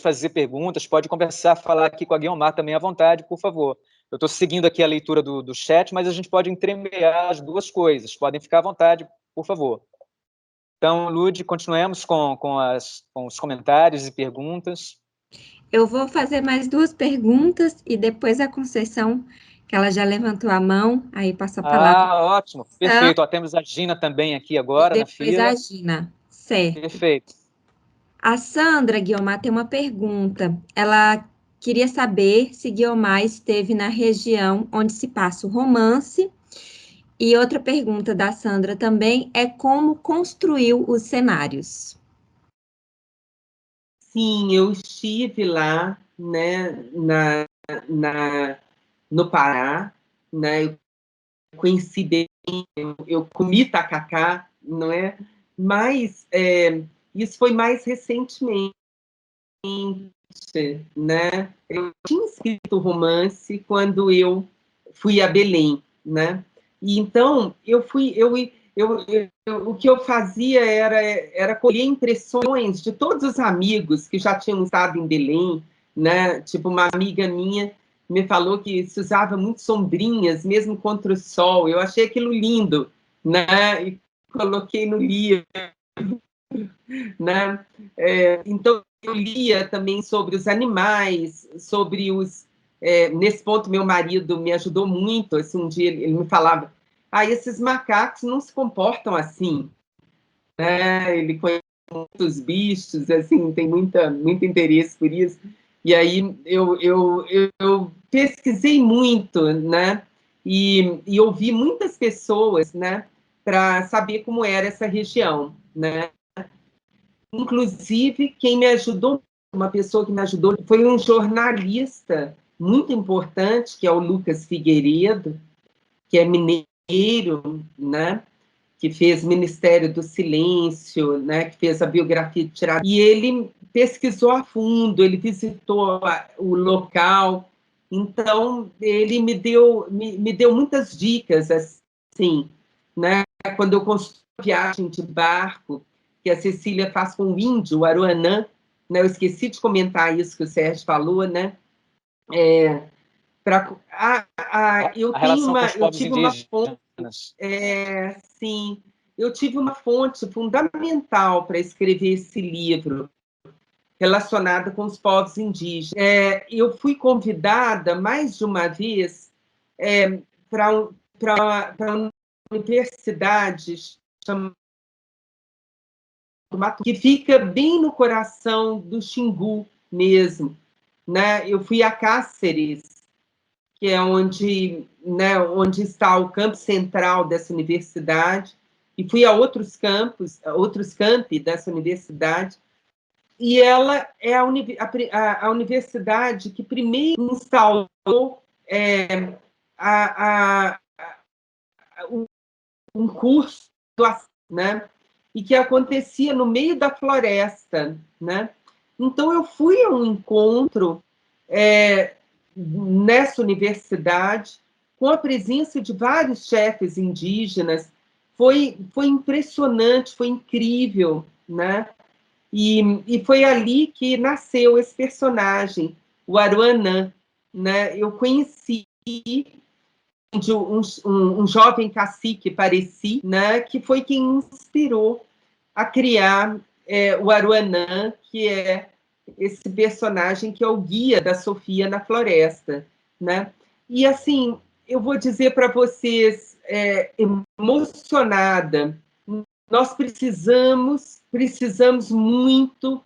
fazer perguntas, pode conversar, falar aqui com a Guiomar também à vontade, por favor. Eu estou seguindo aqui a leitura do chat, mas a gente pode entremear as duas coisas, podem ficar à vontade, por favor. Então, Lud, continuemos com os comentários e perguntas. Eu vou fazer mais 2 perguntas e depois a Conceição, que ela já levantou a mão, aí passa a palavra. Ótimo, perfeito. Ó, temos a Gina também aqui agora E na depois a fila. Gina. Certo. Perfeito. A Sandra Guiomar tem uma pergunta. Ela queria saber se Guiomar esteve na região onde se passa o romance. E outra pergunta da Sandra também é como construiu os cenários. Sim, eu estive lá, né, no Pará, né, eu conheci bem, eu comi tacacá, não é? Mas isso foi mais recentemente, né? Eu tinha escrito romance quando eu fui a Belém, né? E então o que eu fazia era colher impressões de todos os amigos que já tinham estado em Belém, né? Tipo, uma amiga minha me falou que se usava muito sombrinhas, mesmo contra o sol. Eu achei aquilo lindo, né? E coloquei no livro, né? Então, eu lia também sobre os animais, sobre os... nesse ponto, meu marido me ajudou muito. Assim, um dia ele me falava, esses macacos não se comportam assim, né? Ele conhece muitos bichos, assim, tem muito interesse por isso. E aí eu pesquisei muito, né? E ouvi muitas pessoas, né? Para saber como era essa região, né? Inclusive, quem me ajudou, uma pessoa que me ajudou, foi um jornalista muito importante, que é o Lucas Figueiredo, que é mineiro, né? Que fez Ministério do Silêncio, né? Que fez a biografia de Tiradentes. E ele pesquisou a fundo, ele visitou o local. Então, ele me deu muitas dicas, assim, né? Quando eu construí a viagem de barco, que a Cecília faz com o índio, o Aruanã, né? Eu esqueci de comentar isso que o Sérgio falou, né? Eu tive uma fonte, sim, eu tive uma fonte fundamental para escrever esse livro relacionada com os povos indígenas. Eu fui convidada mais de uma vez para uma universidade chamada que fica bem no coração do Xingu mesmo, né? Eu fui a Cáceres, que é onde está o campo central dessa universidade, e fui a outros campi dessa universidade, e ela é a universidade que primeiro instalou um curso, né? E que acontecia no meio da floresta, né? Então eu fui a um encontro nessa universidade, com a presença de vários chefes indígenas. Foi impressionante, foi incrível, né? E foi ali que nasceu esse personagem, o Aruanã, né? Eu conheci um jovem cacique, Pareci, né? Que foi quem inspirou a criar o Aruanã, que é esse personagem que é o guia da Sofia na floresta, né? E assim, eu vou dizer para vocês, emocionada, nós precisamos muito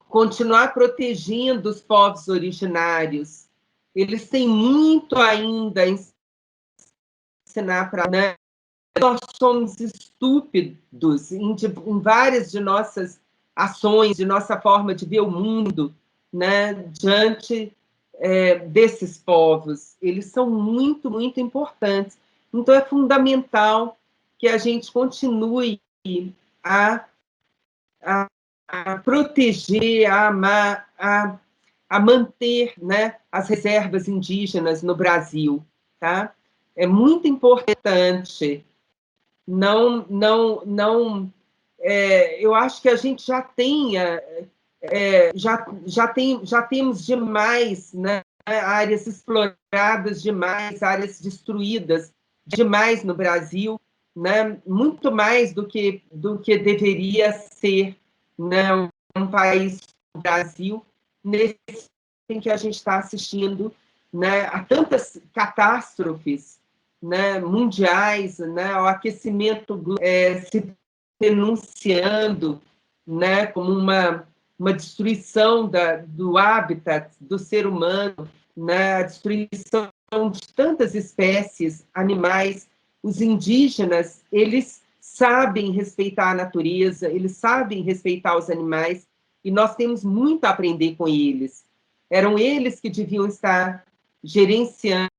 continuar protegendo os povos originários. Eles têm muito ainda a ensinar para nós. Nós somos estúpidos em várias de nossas ações, de nossa forma de ver o mundo, né, diante desses povos. Eles são muito, muito importantes. Então, é fundamental que a gente continue a, a proteger, a amar, a manter, né, as reservas indígenas no Brasil. Tá? É muito importante. Eu acho que a gente já tem, já temos demais, né, áreas exploradas demais, áreas destruídas demais no Brasil, né, muito mais do que deveria ser, né, um país, o Brasil, nesse em que a gente está assistindo, né, a tantas catástrofes, né, mundiais, né, o aquecimento se denunciando, né, como uma destruição do habitat do ser humano, né, a destruição de tantas espécies animais. Os indígenas, eles sabem respeitar a natureza, eles sabem respeitar os animais, e nós temos muito a aprender com eles. Eram eles que deviam estar gerenciando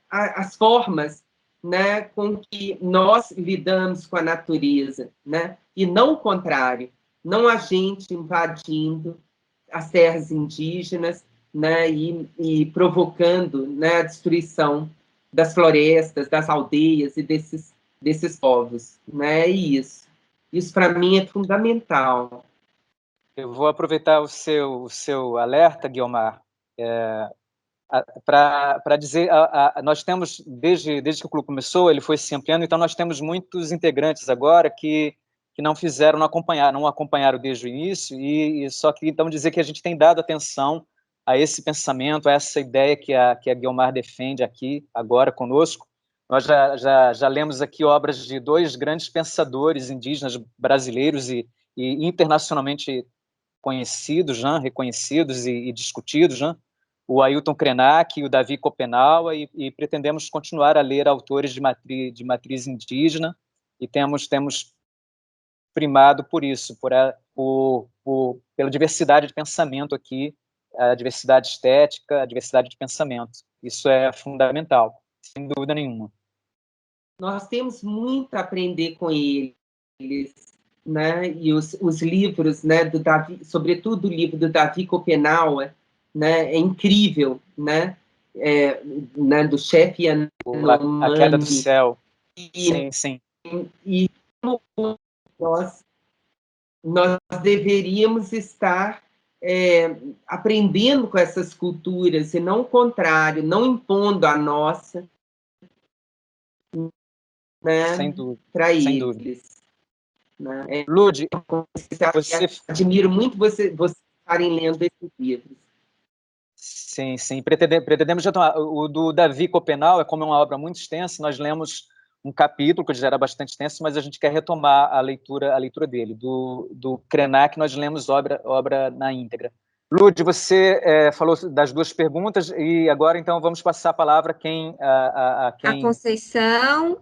as formas, né, com que nós lidamos com a natureza, né, e não o contrário, não a gente invadindo as terras indígenas, né, e provocando, né, a destruição das florestas, das aldeias e desses povos, né, isso para mim é fundamental. Eu vou aproveitar o seu alerta, Guiomar, para dizer, nós temos, desde que o clube começou, ele foi se ampliando, então nós temos muitos integrantes agora que não fizeram, não acompanharam desde o início, e só que então dizer que a gente tem dado atenção a esse pensamento, a essa ideia que a Guiomar defende aqui, agora conosco. Nós já lemos aqui obras de dois grandes pensadores indígenas brasileiros e internacionalmente conhecidos, né, reconhecidos e discutidos, né, o Ailton Krenak e o Davi Kopenawa, e pretendemos continuar a ler autores de matriz indígena, e temos primado por isso, pela diversidade de pensamento aqui, a diversidade estética, a diversidade de pensamento. Isso é fundamental, sem dúvida nenhuma. Nós temos muito a aprender com eles, né? E os livros, né, do Davi, sobretudo o livro do Davi Kopenawa, né, é incrível, né? Né, do chefe Yanomami. A Queda do Céu. Sim, sim. E nós deveríamos estar aprendendo com essas culturas, e não o contrário, não impondo a nossa, né, sem dúvida, para sem eles. Dúvida. Né? Lud, você... admiro muito vocês estarem lendo esses livros. Sim, sim. Pretendemos retomar. O do Davi Kopenawa, como é uma obra muito extensa, nós lemos um capítulo que já era bastante extenso, mas a gente quer retomar a leitura dele. Do Krenak, nós lemos obra na íntegra. Lud, você falou das duas perguntas, e agora, então, vamos passar a palavra a quem... A Conceição,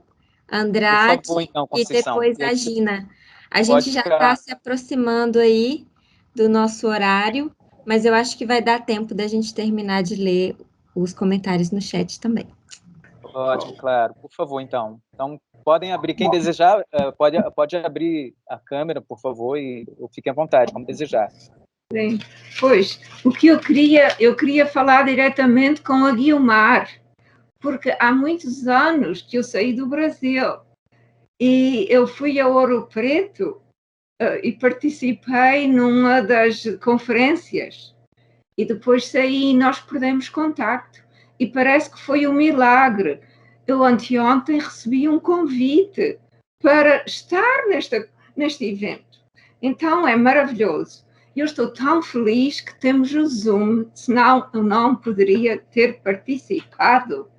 Andrade, favor, então, e depois a Gina. A gente já está se aproximando aí do nosso horário, mas eu acho que vai dar tempo da gente terminar de ler os comentários no chat também. Ótimo, claro. Por favor, então. Então, podem abrir, quem desejar, pode abrir a câmera, por favor, ou fiquem à vontade, como desejar. Sim. Pois, o que eu queria falar diretamente com a Guiomar, porque há muitos anos que eu saí do Brasil e eu fui a Ouro Preto e participei numa das conferências e depois saí e nós perdemos contacto e parece que foi um milagre. Eu anteontem recebi um convite para estar neste evento, então é maravilhoso. Eu estou tão feliz que temos o Zoom, senão eu não poderia ter participado.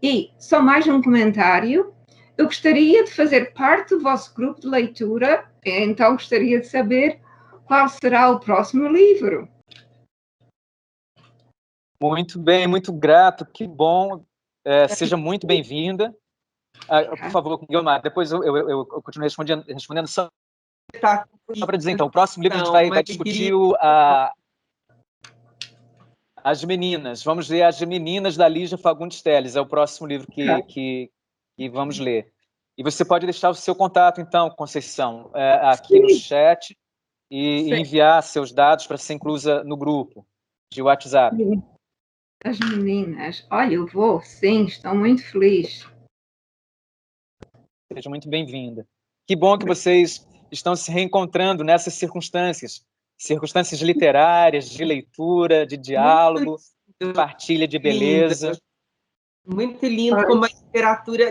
E só mais um comentário. Eu gostaria de fazer parte do vosso grupo de leitura, então gostaria de saber qual será o próximo livro. Muito bem, muito grato, que bom. Seja muito bem-vinda. Por favor, Guiomar, depois eu continuo respondendo só para dizer, então, o próximo livro a gente vai discutir As Meninas. Vamos ler As Meninas, da Lígia Fagundes Telles. É o próximo livro que vamos ler. E você pode deixar o seu contato, então, Conceição, aqui no chat e enviar seus dados para ser inclusa no grupo de WhatsApp. As Meninas. Olha, eu vou, sim, estou muito feliz. Seja muito bem-vinda. Que bom que vocês estão se reencontrando nessas circunstâncias literárias, de leitura, de diálogo, de partilha de beleza. Muito lindo como a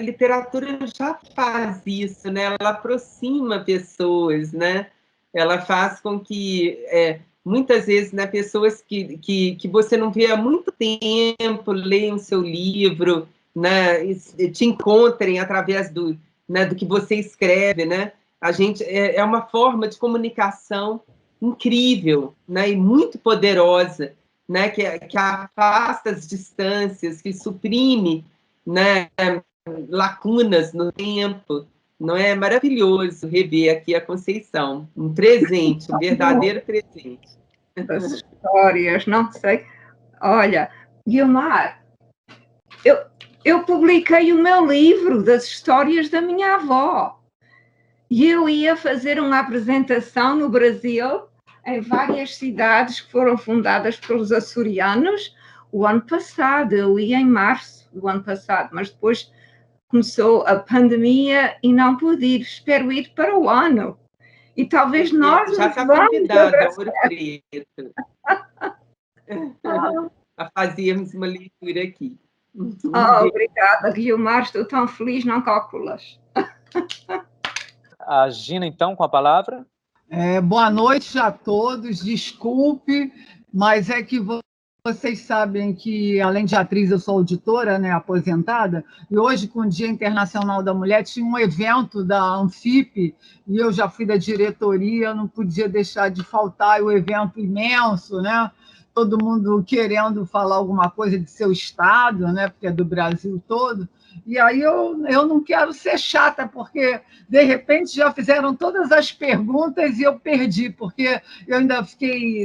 literatura já faz isso, né? Ela aproxima pessoas, né? Ela faz com que, muitas vezes, né, pessoas que você não vê há muito tempo leiam seu livro, né? E te encontrem através do que você escreve, né? A gente é uma forma de comunicação incrível, né? E muito poderosa, né, que afasta as distâncias, que suprime, né, lacunas no tempo. Não é maravilhoso rever aqui a Conceição? Um presente, um verdadeiro presente. As histórias, não sei. Olha, Guiomar, eu publiquei o meu livro das histórias da minha avó. E eu ia fazer uma apresentação no Brasil, em várias cidades que foram fundadas pelos açorianos, o ano passado. Eu ia em março do ano passado, mas depois começou a pandemia e não pude ir. Espero ir para o ano. E talvez nós já está convidada, Ouro Preto, a fazermos uma leitura aqui. Obrigada, Guiomar, estou tão feliz, não calculas. A Gina, então, com a palavra. Boa noite a todos, desculpe, mas é que vocês sabem que, além de atriz, eu sou auditora, né, aposentada, e hoje, com o Dia Internacional da Mulher, tinha um evento da Anfip, e eu já fui da diretoria, não podia deixar de faltar, e o evento imenso, né? Todo mundo querendo falar alguma coisa de seu estado, né, porque é do Brasil todo. E aí eu não quero ser chata, porque, de repente, já fizeram todas as perguntas e eu perdi, porque eu ainda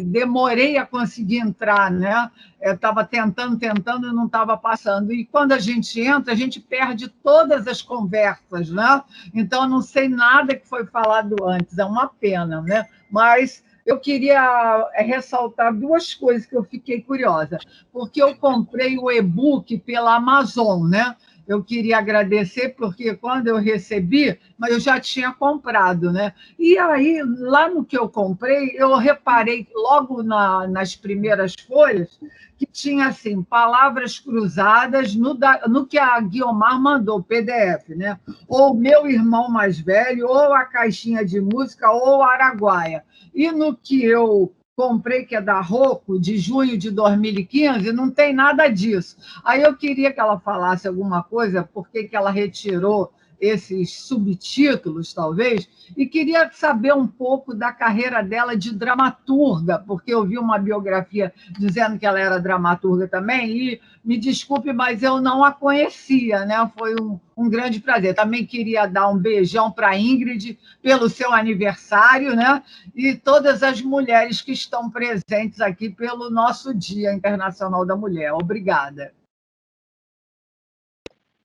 demorei a conseguir entrar, né? Eu estava tentando e não estava passando. E quando a gente entra, a gente perde todas as conversas, né? Então, eu não sei nada que foi falado antes, é uma pena, né? Mas eu queria ressaltar duas coisas que eu fiquei curiosa, porque eu comprei o e-book pela Amazon, né? Eu queria agradecer, porque quando eu recebi, mas eu já tinha comprado, né? E aí, lá no que eu comprei, eu reparei logo nas primeiras folhas que tinha assim, palavras cruzadas no que a Guiomar mandou, PDF, né? Ou Meu Irmão Mais Velho, ou A Caixinha de Música, ou Araguaia. E no que eu comprei, que é da Rocco, de junho de 2015, não tem nada disso. Aí eu queria que ela falasse alguma coisa, por que ela retirou esses subtítulos, talvez, e queria saber um pouco da carreira dela de dramaturga, porque eu vi uma biografia dizendo que ela era dramaturga também, e me desculpe, mas eu não a conhecia, né? Foi um grande prazer. Também queria dar um beijão para a Ingrid pelo seu aniversário, né? E todas as mulheres que estão presentes aqui pelo nosso Dia Internacional da Mulher. Obrigada.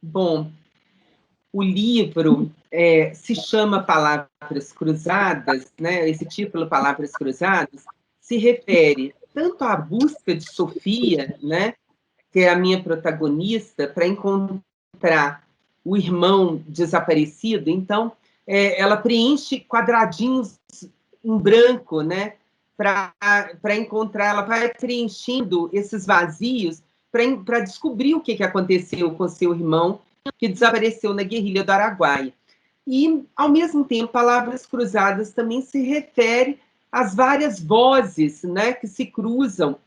Bom, o livro se chama Palavras Cruzadas, né? Esse título, Palavras Cruzadas, se refere tanto à busca de Sofia, né, que é a minha protagonista, para encontrar o irmão desaparecido. Então, ela preenche quadradinhos em branco, né, para encontrar, ela vai preenchendo esses vazios para descobrir o que aconteceu com seu irmão, que desapareceu na guerrilha do Araguaia. E, ao mesmo tempo, Palavras Cruzadas também se refere às várias vozes, né, que se cruzam,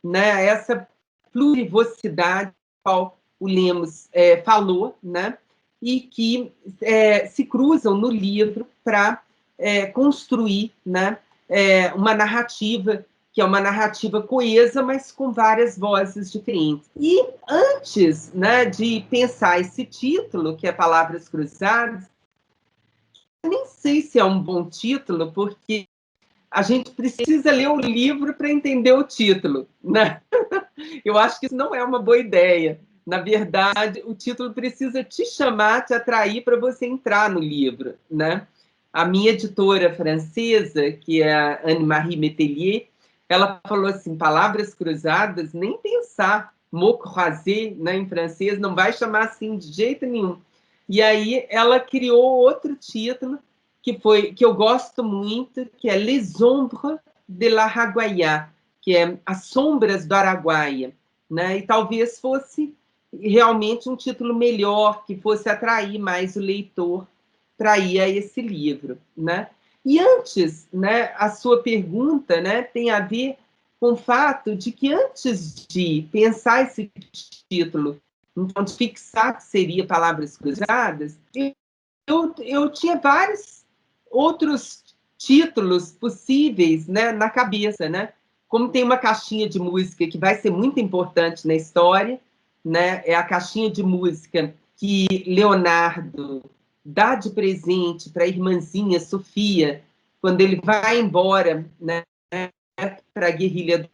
né, essa plurivocidade qual o Lemos falou, né, e que se cruzam no livro para construir, né, uma narrativa que é uma narrativa coesa, mas com várias vozes diferentes. E antes, né, de pensar esse título, que é Palavras Cruzadas, eu nem sei se é um bom título, porque a gente precisa ler o livro para entender o título, né? Eu acho que isso não é uma boa ideia. Na verdade, o título precisa te chamar, te atrair para você entrar no livro, né? A minha editora francesa, que é a Anne-Marie Métellier, ela falou assim, Palavras Cruzadas, nem pensar, mot croisé, né, em francês, não vai chamar assim de jeito nenhum. E aí ela criou outro título, que eu gosto muito, que é Les Ombres de l'Araguaia, que é As Sombras do Araguaia, né? E talvez fosse realmente um título melhor, que fosse atrair mais o leitor para ir a esse livro, né? E antes, né, a sua pergunta, né, tem a ver com o fato de que antes de pensar esse título, então de fixar que seria Palavras Cruzadas, eu tinha vários outros títulos possíveis, né, na cabeça, né? Como tem uma caixinha de música que vai ser muito importante na história, né? É a caixinha de música que Leonardo dá de presente para a irmãzinha Sofia, quando ele vai embora, né, para a guerrilha do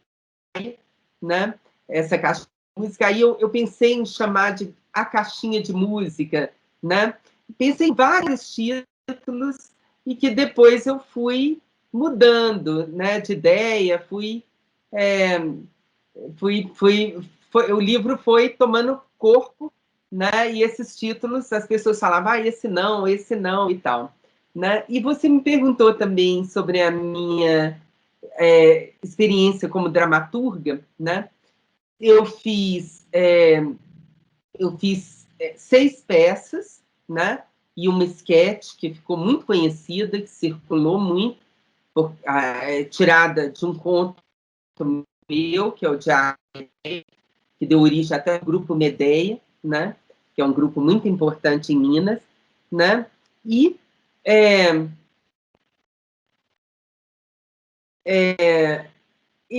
Araguaia, né? Essa caixa de música. Aí eu pensei em chamar de A Caixinha de Música, né? Pensei em vários títulos e que depois eu fui mudando, né, de ideia, o livro foi tomando corpo, né, e esses títulos, as pessoas falavam, esse não e tal, né? E você me perguntou também sobre a minha experiência como dramaturga, né? Eu fiz 6 peças, né? E uma esquete que ficou muito conhecida, que circulou muito, tirada de um conto meu, que é o Diário, que deu origem até ao Grupo Medeia, né? Que é um grupo muito importante em Minas, né? E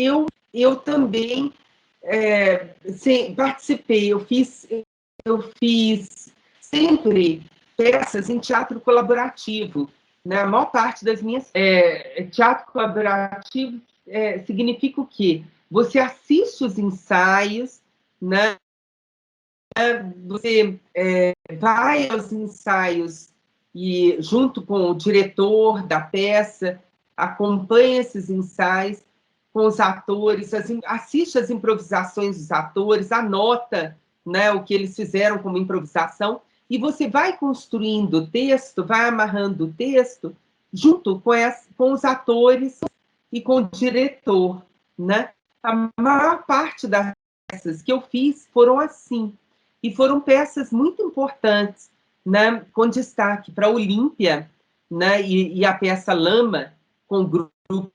eu também participei, eu fiz sempre peças em teatro colaborativo, né? A maior parte das minhas... teatro colaborativo significa o quê? Você assiste os ensaios, né? Você vai aos ensaios e, junto com o diretor da peça, acompanha esses ensaios com os atores, assiste as improvisações dos atores, anota, né, o que eles fizeram como improvisação, e você vai construindo o texto, vai amarrando o texto junto com os atores e com o diretor, né? A maior parte das peças que eu fiz foram assim, e foram peças muito importantes, né, com destaque para a Olímpia, né, e a peça Lama, com o grupo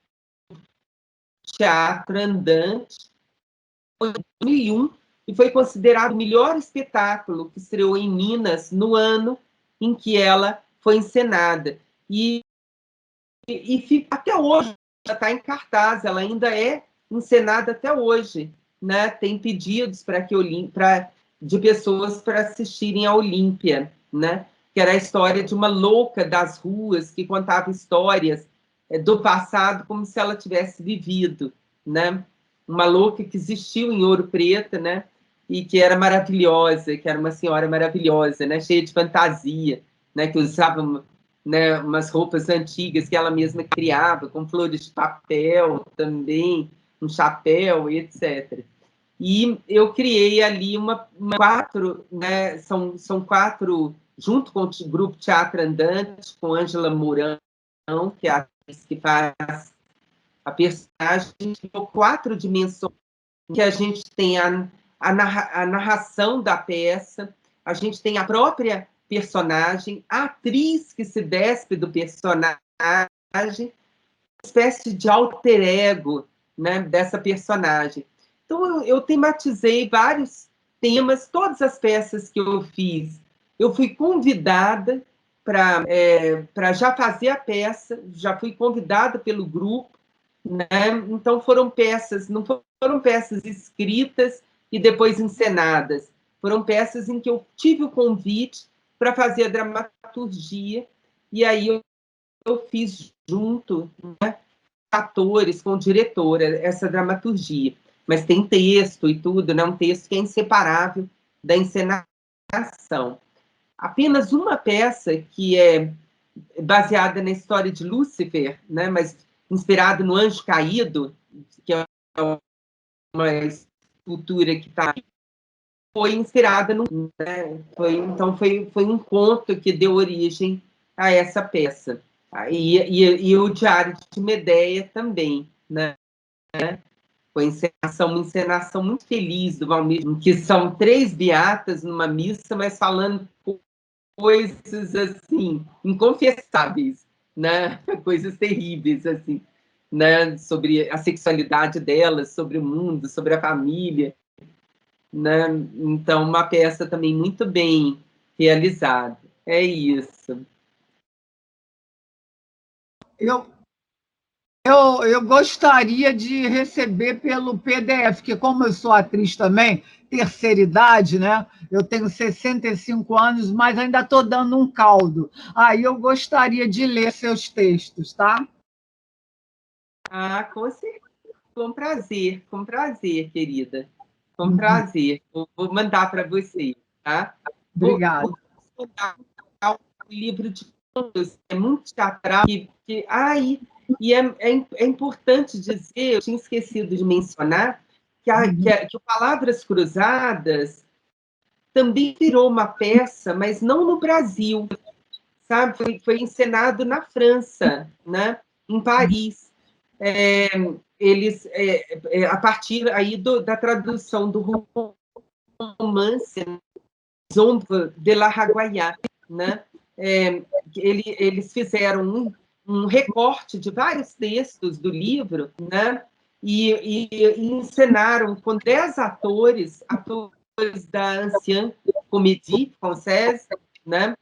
Teatro Andante, em 2001, e foi considerado o melhor espetáculo que estreou em Minas no ano em que ela foi encenada. E até hoje, ela está em cartaz, ela ainda é encenada até hoje, né? Tem pedidos de pessoas para assistirem a Olímpia, né? Que era a história de uma louca das ruas que contava histórias do passado como se ela tivesse vivido, né? Uma louca que existiu em Ouro Preto, né? E que era maravilhosa, que era uma senhora maravilhosa, né? Cheia de fantasia, né? Que usava né, umas roupas antigas que ela mesma criava, com flores de papel também, um chapéu, etc. E eu criei ali quatro, né, são quatro, junto com o grupo Teatro Andante, com Ângela Mourão, que é a atriz que faz a personagem, quatro dimensões, que a gente tem a narração da peça, a gente tem a própria personagem, a atriz que se despe do personagem, uma espécie de alter ego, né, dessa personagem. Então, eu tematizei vários temas, todas as peças que eu fiz. Eu fui convidada para já fazer a peça, já fui convidada pelo grupo, né? Então, não foram peças escritas e depois encenadas, foram peças em que eu tive o convite para fazer a dramaturgia, e aí eu fiz junto, né, atores, com diretora, essa dramaturgia. Mas tem texto e tudo, né? Um texto que é inseparável da encenação. Apenas uma peça que é baseada na história de Lúcifer, né? Mas inspirado no Anjo Caído, que é uma escultura que está, foi inspirada no, né? Então foi um conto que deu origem a essa peça. E o Diário de Medeia também, né? Foi uma encenação muito feliz do Valmir, que são 3 beatas numa missa, mas falando coisas assim inconfessáveis, né? Coisas terríveis assim, né? Sobre a sexualidade delas, sobre o mundo, sobre a família, né? Então, uma peça também muito bem realizada. É isso. Eu gostaria de receber pelo PDF, que como eu sou atriz também, terceira idade, né? Eu tenho 65 anos, mas ainda estou dando um caldo. Aí eu gostaria de ler seus textos, tá? Ah, com prazer, querida. Com prazer. Vou mandar para você, tá? Obrigada. Vou mandar o livro de contos, é muito teatral, e é importante dizer, eu tinha esquecido de mencionar, que o Palavras Cruzadas também virou uma peça, mas não no Brasil, sabe? Foi encenado na França, né? Em Paris. Eles, a partir aí da tradução do romance Ombre de la Raguayá, né? Eles fizeram um recorte de vários textos do livro, né? E encenaram com 10 atores da Ancienne Comédie Française, né?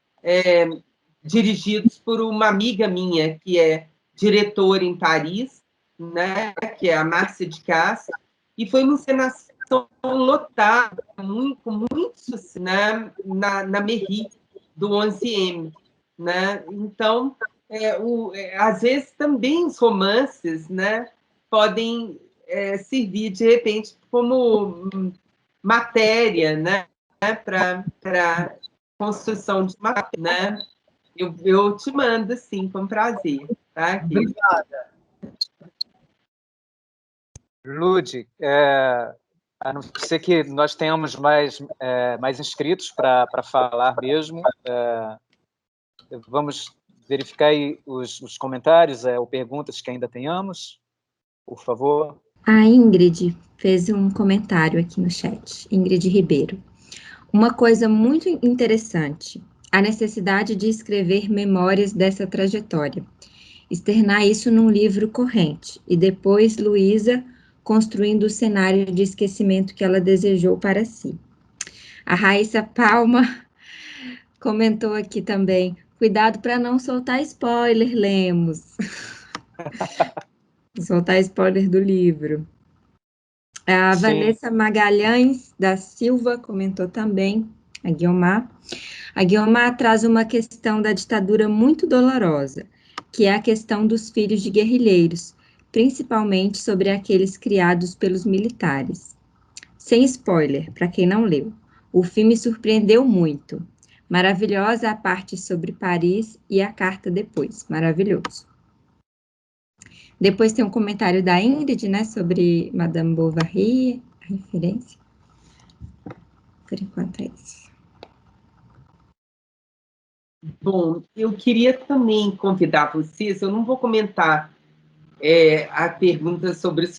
Dirigidos por uma amiga minha, que é diretora em Paris, né? Que é a Márcia de Castro, e foi uma encenação lotada, com muito sucesso, né? na Mairie do 11M. Né? Então, às vezes também os romances, né, podem servir, de repente, como matéria, né, para construção de uma, né? Eu te mando, sim, com prazer. Tá, obrigada. Lud, a não ser que nós tenhamos mais inscritos para falar mesmo, vamos verificar aí os comentários ou perguntas que ainda tenhamos, por favor. A Ingrid fez um comentário aqui no chat, Ingrid Ribeiro. Uma coisa muito interessante, a necessidade de escrever memórias dessa trajetória, externar isso num livro corrente, e depois Luísa construindo o cenário de esquecimento que ela desejou para si. A Raíssa Palma comentou aqui também, cuidado para não soltar spoiler, Lemos. Soltar spoiler do livro. A Sim. Vanessa Magalhães da Silva comentou também, a Guiomar. A Guiomar traz uma questão da ditadura muito dolorosa, que é a questão dos filhos de guerrilheiros, principalmente sobre aqueles criados pelos militares. Sem spoiler, para quem não leu, o filme surpreendeu muito, Maravilhosa a parte sobre Paris e a carta depois. Maravilhoso. Depois tem um comentário da Ingrid, né, sobre Madame Bovary, a referência. Por enquanto é isso. Bom, eu queria também convidar vocês, eu não vou comentar a pergunta sobre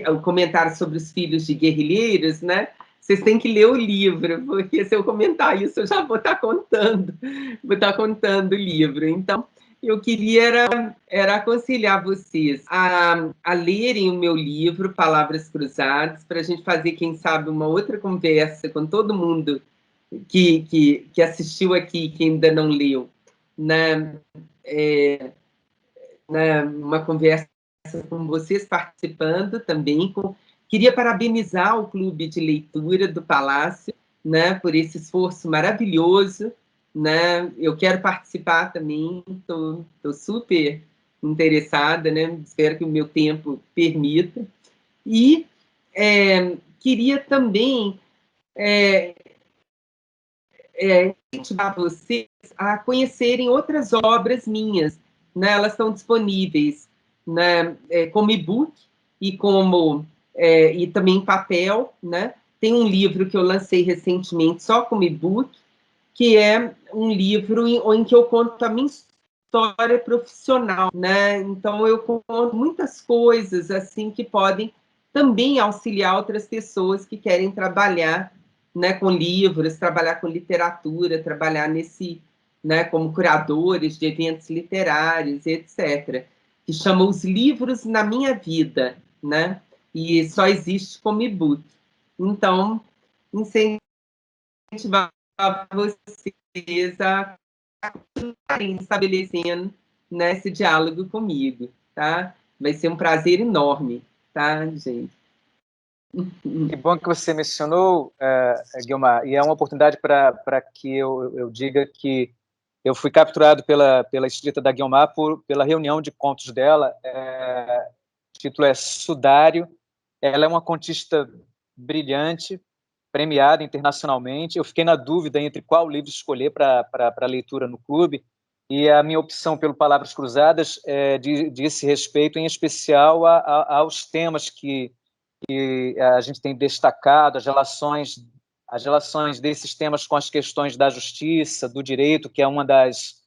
o comentário sobre os filhos de guerrilheiros, né? Vocês têm que ler o livro, porque se eu comentar isso, eu já vou estar contando o livro. Então, eu queria era aconselhar vocês a lerem o meu livro, Palavras Cruzadas, para a gente fazer, quem sabe, uma outra conversa com todo mundo que assistiu aqui, que ainda não leu, né? Uma conversa com vocês participando também. Queria parabenizar o Clube de Leitura do Palácio, né, por esse esforço maravilhoso, né? Eu quero participar também, estou super interessada, né? Espero que o meu tempo permita. E queria também incentivar vocês a conhecerem outras obras minhas, né? Elas estão disponíveis, né, como e-book e e também em papel, né? Tem um livro que eu lancei recentemente só como e-book, que é um livro em que eu conto a minha história profissional, né? Então eu conto muitas coisas assim que podem também auxiliar outras pessoas que querem trabalhar, né, com livros, trabalhar com literatura, trabalhar né, como curadores de eventos literários, etc., que chama Os Livros na Minha Vida, né? E só existe como e-book. Então, incentivar vocês a continuarem estabelecendo, né, esse diálogo comigo, tá? Vai ser um prazer enorme, tá, gente? Que bom que você mencionou, Guilmar, e é uma oportunidade para que eu diga que eu fui capturado pela escrita da Guilmar pela reunião de contos dela. O título é Sudário. Ela é uma contista brilhante, premiada internacionalmente. Eu fiquei na dúvida entre qual livro escolher para leitura no clube, e a minha opção pelo Palavras Cruzadas diz respeito, em especial, aos temas que a gente tem destacado, as relações desses temas com as questões da justiça, do direito, que é uma das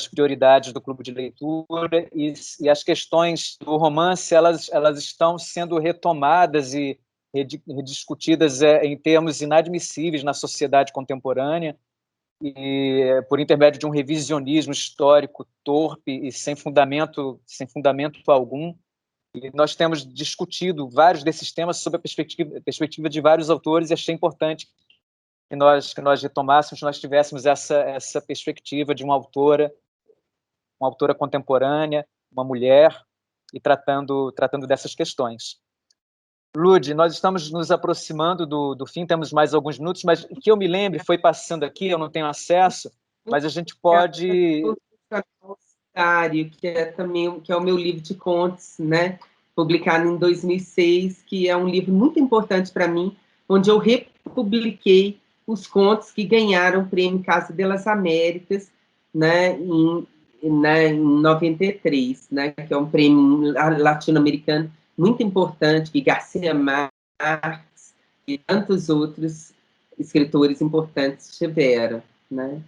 prioridades do Clube de Leitura, e as questões do romance, elas estão sendo retomadas e rediscutidas em termos inadmissíveis na sociedade contemporânea, e por intermédio de um revisionismo histórico torpe e sem fundamento algum. E nós temos discutido vários desses temas sob a perspectiva de vários autores, e achei importante que nós retomássemos, nós tivéssemos essa perspectiva de uma autora contemporânea, uma mulher, e tratando dessas questões. Lud, nós estamos nos aproximando do fim, temos mais alguns minutos, mas o que eu me lembre foi passando aqui, eu não tenho acesso, mas a gente pode... Que é o meu livro de contos, né? Publicado em 2006, que é um livro muito importante para mim, onde eu republiquei os contos que ganharam o Prêmio Casa delas Américas, né, em 93, né, que é um prêmio latino-americano muito importante, que Garcia Marques e tantos outros escritores importantes tiveram, né?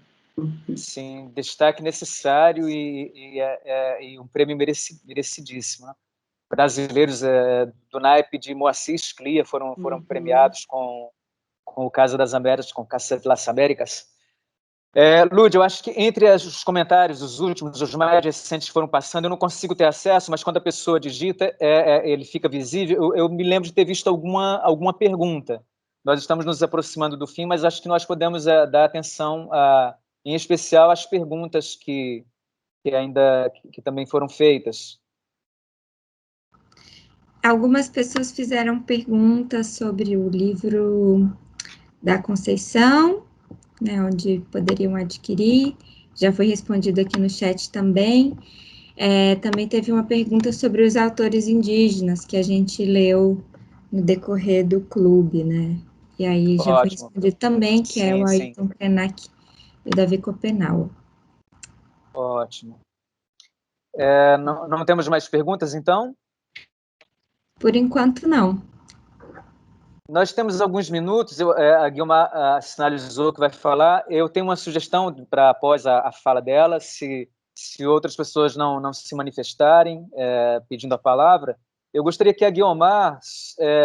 Sim, destaque necessário e um prêmio merecidíssimo, né? Brasileiros do naipe de Moacir Sclia foram premiados com o Casa das Américas, com Casa de las Américas. Lud, eu acho que entre os comentários, os últimos, os mais recentes que foram passando, eu não consigo ter acesso, mas quando a pessoa digita, ele fica visível. Eu me lembro de ter visto alguma pergunta. Nós estamos nos aproximando do fim, mas acho que nós podemos dar atenção, em especial, às perguntas que também foram feitas. Algumas pessoas fizeram perguntas sobre o livro da Conceição, né, onde poderiam adquirir. Já foi respondido aqui no chat também. Também teve uma pergunta sobre os autores indígenas, que a gente leu no decorrer do clube, né? E aí já foi respondido também, que é o Ayrton Krenak e Davi Copenau. Ótimo. Não temos mais perguntas, então? Por enquanto, não. Nós temos alguns minutos, a Guilmar sinalizou que vai falar. Eu tenho uma sugestão para após a fala dela, se outras pessoas não se manifestarem pedindo a palavra, eu gostaria que a Guilmar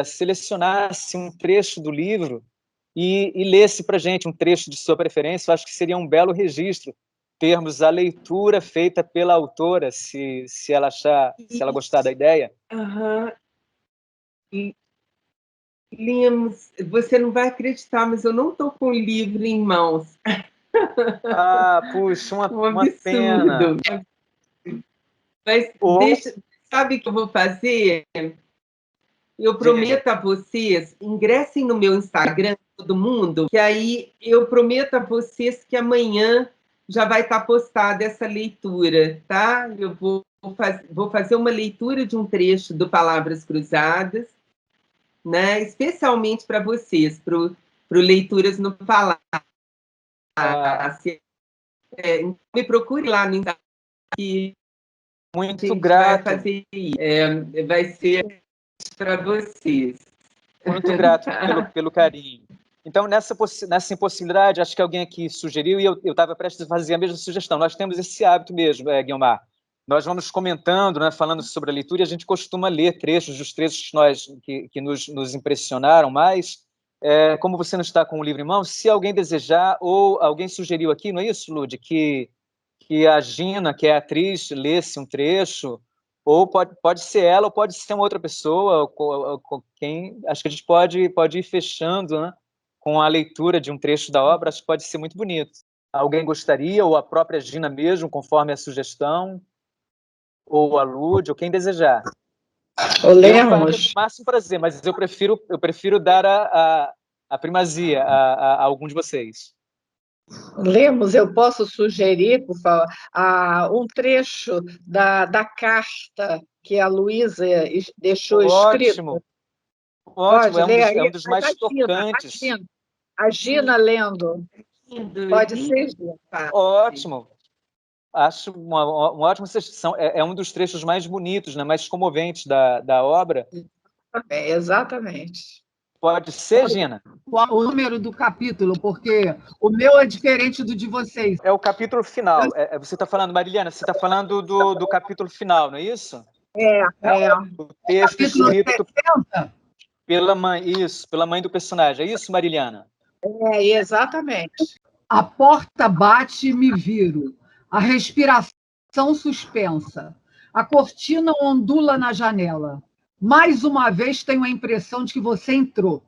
selecionasse um trecho do livro e lesse para a gente um trecho de sua preferência. Eu acho que seria um belo registro termos a leitura feita pela autora, se ela achar, se ela gostar da ideia. Aham. Lemos, você não vai acreditar, mas eu não estou com o livro em mãos. Puxa, Um uma absurdo. pena. Mas sabe o que eu vou fazer? Eu prometo a vocês, ingressem no meu Instagram, todo mundo, que aí eu prometo a vocês que amanhã já vai estar postada essa leitura, tá? Eu vou fazer uma leitura de um trecho do Palavras Cruzadas, né? Especialmente para vocês, para o Leituras no Palácio. Me procure lá no Instagram, que muito grato. vai fazer isso. Vai ser para vocês. Muito grato pelo carinho. Então, nessa impossibilidade, acho que alguém aqui sugeriu, e eu estava prestes a fazer a mesma sugestão. Nós temos esse hábito mesmo, Guilmar. Nós vamos comentando, né, falando sobre a leitura, e a gente costuma ler trechos dos trechos que nos impressionaram mais. Como você não está com o livro em mãos, se alguém desejar, ou alguém sugeriu aqui, não é isso, Lud, que a Gina, que é a atriz, lesse um trecho, ou pode ser ela, ou pode ser uma outra pessoa, com quem. Acho que a gente pode ir fechando, né, com a leitura de um trecho da obra, acho que pode ser muito bonito. Alguém gostaria, ou a própria Gina mesmo, conforme a sugestão, ou a Lud, ou quem desejar. Eu faria com o máximo prazer, mas eu prefiro dar a primazia a algum de vocês. Lemos, eu posso sugerir, por favor, um trecho da carta que a Luísa deixou escrita. Ótimo, é um dos mais tocantes. A Gina lendo. Pode ser, Gina? Ótimo. Acho uma ótima sugestão. É um dos trechos mais bonitos, né, mais comoventes da obra. Exatamente. Pode ser, Gina? Qual o número do capítulo? Porque o meu é diferente do de vocês. É o capítulo final. Você está falando, Marilena, você está falando do capítulo final, não é isso? O texto escrito pela mãe do personagem. É isso, Marilena? Exatamente. A porta bate e me viro. A respiração suspensa. A cortina ondula na janela. Mais uma vez tenho a impressão de que você entrou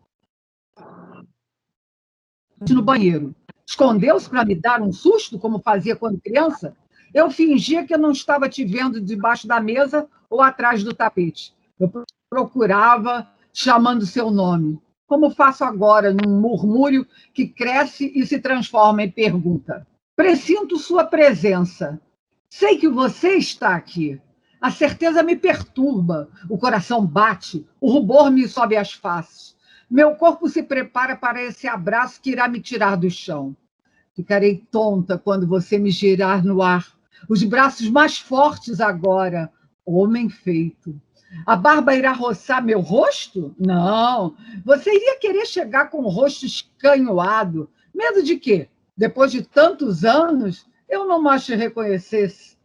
no banheiro. Escondeu-se para me dar um susto, como fazia quando criança? Eu fingia que eu não estava te vendo debaixo da mesa ou atrás do tapete. Eu procurava, chamando seu nome. Como faço agora, num murmúrio que cresce e se transforma em pergunta. Presinto sua presença. Sei que você está aqui. A certeza me perturba, o coração bate, o rubor me sobe às faces. Meu corpo se prepara para esse abraço que irá me tirar do chão. Ficarei tonta quando você me girar no ar. Os braços mais fortes agora, homem feito. A barba irá roçar meu rosto? Não. Você iria querer chegar com o rosto escanhoado. Medo de quê? Depois de tantos anos, eu não mais te reconhecesse.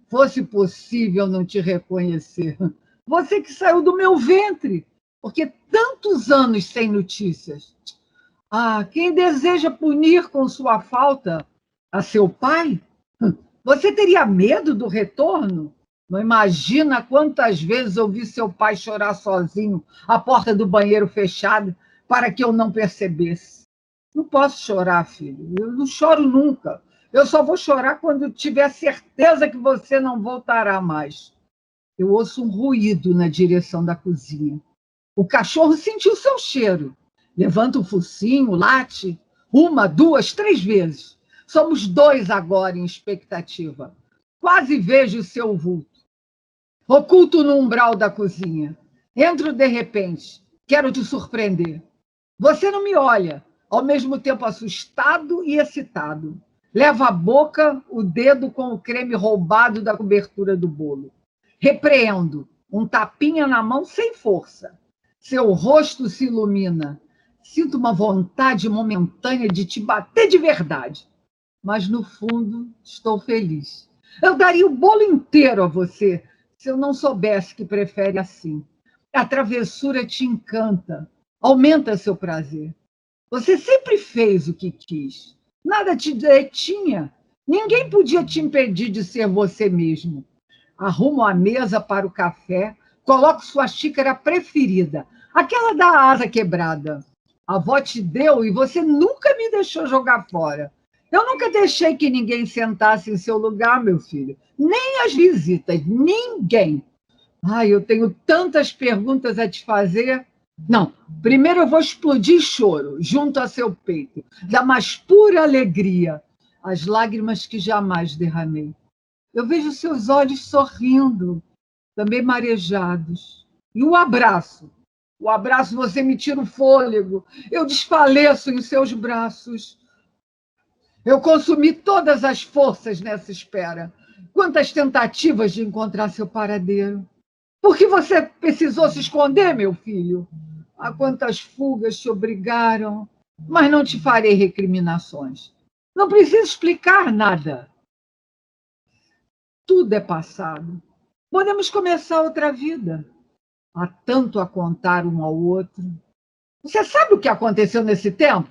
Fosse possível não te reconhecer. Você que saiu do meu ventre. Porque tantos anos sem notícias. Quem deseja punir com sua falta a seu pai? Você teria medo do retorno? Não imagina quantas vezes ouvi seu pai chorar sozinho, à porta do banheiro fechada, para que eu não percebesse. Não posso chorar, filho. Eu não choro nunca. Eu só vou chorar quando tiver certeza que você não voltará mais. Eu ouço um ruído na direção da cozinha. O cachorro sentiu seu cheiro. Levanta o focinho, late. 1, 2, 3 vezes. Somos 2 agora em expectativa. Quase vejo o seu vulto. Oculto no umbral da cozinha. Entro de repente. Quero te surpreender. Você não me olha, ao mesmo tempo assustado e excitado. Leva à boca o dedo com o creme roubado da cobertura do bolo. Repreendo, um tapinha na mão sem força. Seu rosto se ilumina. Sinto uma vontade momentânea de te bater de verdade. Mas, no fundo, estou feliz. Eu daria o bolo inteiro a você se eu não soubesse que prefere assim. A travessura te encanta, aumenta seu prazer. Você sempre fez o que quis. Nada te detinha. Ninguém podia te impedir de ser você mesmo. Arrumo a mesa para o café, coloco sua xícara preferida, aquela da asa quebrada. A avó te deu e você nunca me deixou jogar fora. Eu nunca deixei que ninguém sentasse em seu lugar, meu filho. Nem as visitas, ninguém. Ai, eu tenho tantas perguntas a te fazer. Não, primeiro eu vou explodir choro junto a seu peito, da mais pura alegria, as lágrimas que jamais derramei. Eu vejo seus olhos sorrindo, também marejados. E o abraço você me tira o fôlego, eu desfaleço em seus braços. Eu consumi todas as forças nessa espera. Quantas tentativas de encontrar seu paradeiro. Por que você precisou se esconder, meu filho? A quantas fugas te obrigaram, mas não te farei recriminações. Não preciso explicar nada. Tudo é passado. Podemos começar outra vida. Há tanto a contar um ao outro. Você sabe o que aconteceu nesse tempo?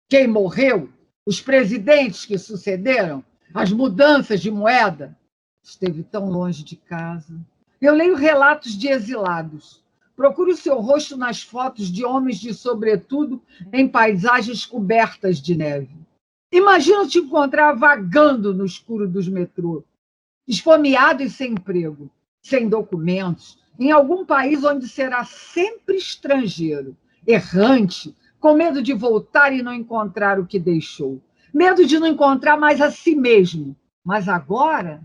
Quem morreu? Os presidentes que sucederam? As mudanças de moeda? Esteve tão longe de casa. Eu leio relatos de exilados. Procuro seu rosto nas fotos de homens de sobretudo em paisagens cobertas de neve. Imagino te encontrar vagando no escuro dos metrôs, esfomeado e sem emprego, sem documentos, em algum país onde será sempre estrangeiro, errante, com medo de voltar e não encontrar o que deixou, medo de não encontrar mais a si mesmo. Mas agora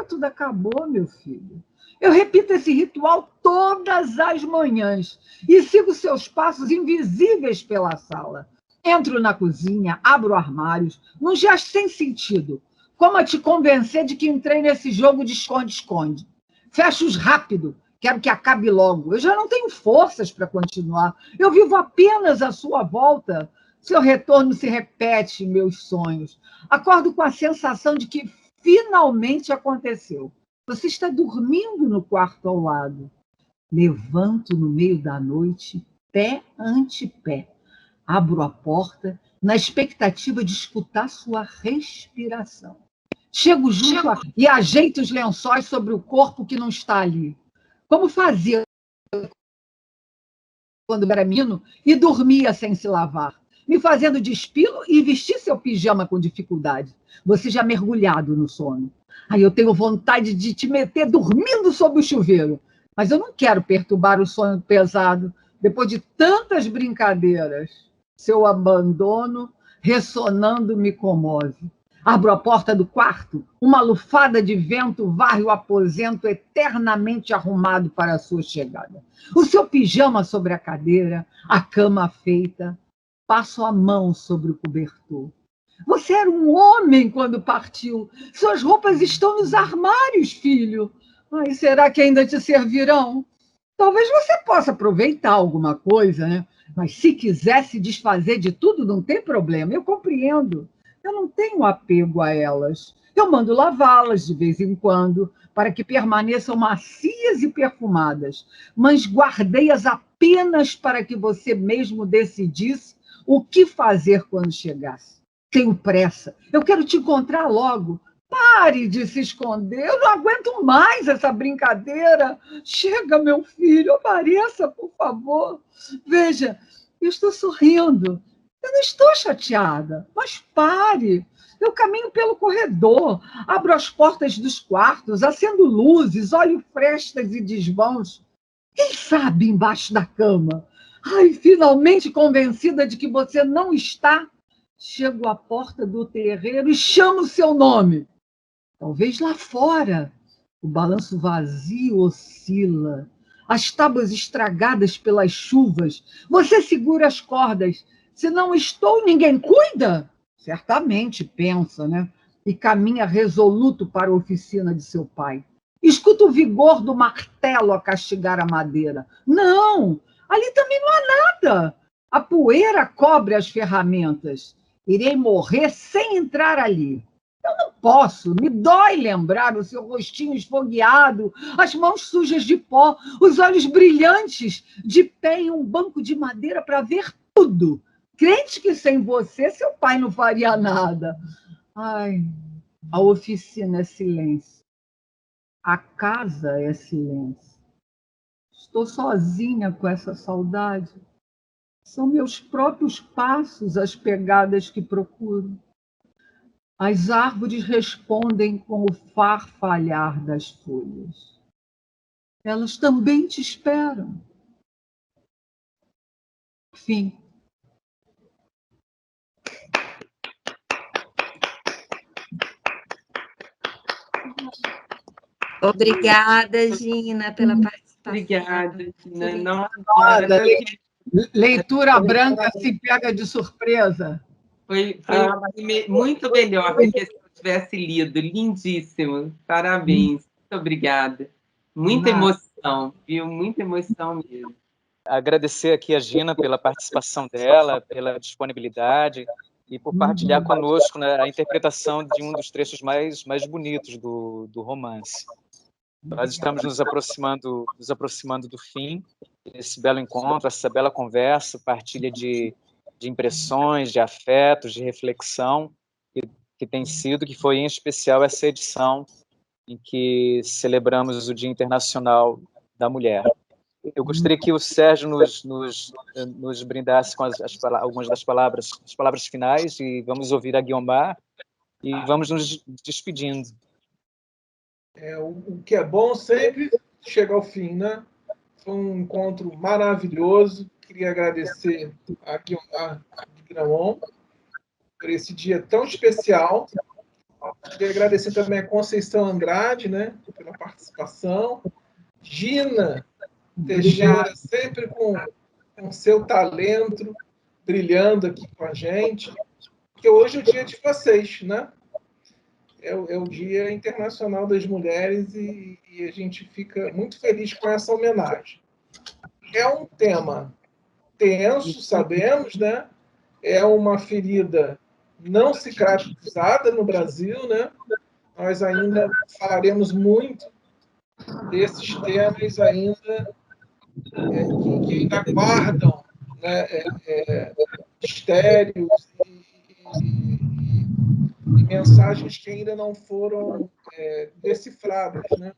tudo acabou, meu filho. Eu repito esse ritual todas as manhãs e sigo seus passos invisíveis pela sala. Entro na cozinha, abro armários, num gesto sem sentido, como a te convencer de que entrei nesse jogo de esconde-esconde. Fecho-os rápido, quero que acabe logo. Eu já não tenho forças para continuar. Eu vivo apenas à sua volta. Seu retorno se repete em meus sonhos. Acordo com a sensação de que finalmente aconteceu. Você está dormindo no quarto ao lado. Levanto no meio da noite, pé ante pé. Abro a porta na expectativa de escutar sua respiração. Chego junto e ajeito os lençóis sobre o corpo que não está ali. Como fazia quando era menino e dormia sem se lavar, me fazendo despilo e vestir seu pijama com dificuldade. Você já mergulhado no sono. Aí eu tenho vontade de te meter dormindo sob o chuveiro, mas eu não quero perturbar o sonho pesado depois de tantas brincadeiras. Seu abandono ressonando me comove. Abro a porta do quarto, uma lufada de vento varre o aposento eternamente arrumado para a sua chegada. O seu pijama sobre a cadeira, a cama feita. Passo a mão sobre o cobertor. Você era um homem quando partiu. Suas roupas estão nos armários, filho. Ai, será que ainda te servirão? Talvez você possa aproveitar alguma coisa, né? Mas se quiser se desfazer de tudo, não tem problema. Eu compreendo. Eu não tenho apego a elas. Eu mando lavá-las de vez em quando, para que permaneçam macias e perfumadas, mas guardei-as apenas para que você mesmo decidisse o que fazer quando chegasse. Tenho pressa. Eu quero te encontrar logo. Pare de se esconder. Eu não aguento mais essa brincadeira. Chega, meu filho. Apareça, por favor. Veja, eu estou sorrindo. Eu não estou chateada, mas pare. Eu caminho pelo corredor, abro as portas dos quartos, acendo luzes, olho frestas e desvãos. Quem sabe embaixo da cama? Ai, finalmente convencida de que você não está, chego à porta do terreiro e chamo o seu nome. Talvez lá fora. O balanço vazio oscila. As tábuas estragadas pelas chuvas. Você segura as cordas. Se não estou, ninguém cuida. certamente pensa, né? E caminha resoluto para a oficina de seu pai. Escuta o vigor do martelo a castigar a madeira. Não, ali também não há nada. A poeira cobre as ferramentas. Irei morrer sem entrar ali. Eu não posso, me dói lembrar o seu rostinho esfogueado, as mãos sujas de pó, os olhos brilhantes, de pé em um banco de madeira para ver tudo. Crente que sem você seu pai não faria nada. Ai, a oficina é silêncio. A casa é silêncio. Estou sozinha com essa saudade. São meus próprios passos as pegadas que procuro. As árvores respondem com o farfalhar das folhas. Elas também te esperam. Fim. Obrigada, Gina, pela participação. Obrigada, Gina. Nossa, Leitura branca se pega de surpresa. Foi muito melhor do que se eu tivesse lido. Lindíssimo. Parabéns. Muito obrigada. Muita emoção, viu? Muita emoção mesmo. Agradecer aqui a Gina pela participação dela, pela disponibilidade e por partilhar conosco, né, a interpretação de um dos trechos mais bonitos do romance. Nós estamos nos aproximando do fim desse belo encontro, essa bela conversa, partilha de impressões, de afetos, de reflexão, que foi em especial essa edição em que celebramos o Dia Internacional da Mulher. Eu gostaria que o Sérgio nos brindasse com algumas das palavras finais, e vamos ouvir a Guiomar e vamos nos despedindo. O que é bom sempre chega ao fim, né? Foi um encontro maravilhoso. Queria agradecer a Guiomar de Gramont por esse dia tão especial. Queria agradecer também a Conceição Andrade, né, pela participação. Gina Teixeira, sempre com seu talento, brilhando aqui com a gente. Porque hoje é o dia de vocês, né? É o Dia Internacional das Mulheres e a gente fica muito feliz com essa homenagem. É um tema tenso, sabemos, né? É uma ferida não cicatrizada no Brasil, né? Nós ainda falaremos muito desses temas ainda que ainda guardam, né, mistérios e mensagens que ainda não foram decifradas, né?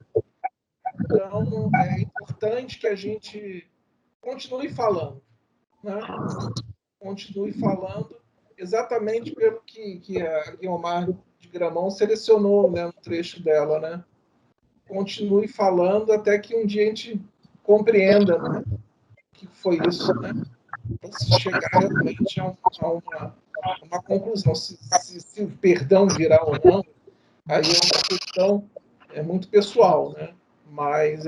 Então, é importante que a gente continue falando, né? Continue falando exatamente pelo que a Guiomar de Gramont selecionou, né, no trecho dela, né? Continue falando até que um dia a gente compreenda, né, o que foi isso, né? Para se chegar realmente a uma conclusão. Se o perdão virá ou não, aí é uma questão muito pessoal, né? Mas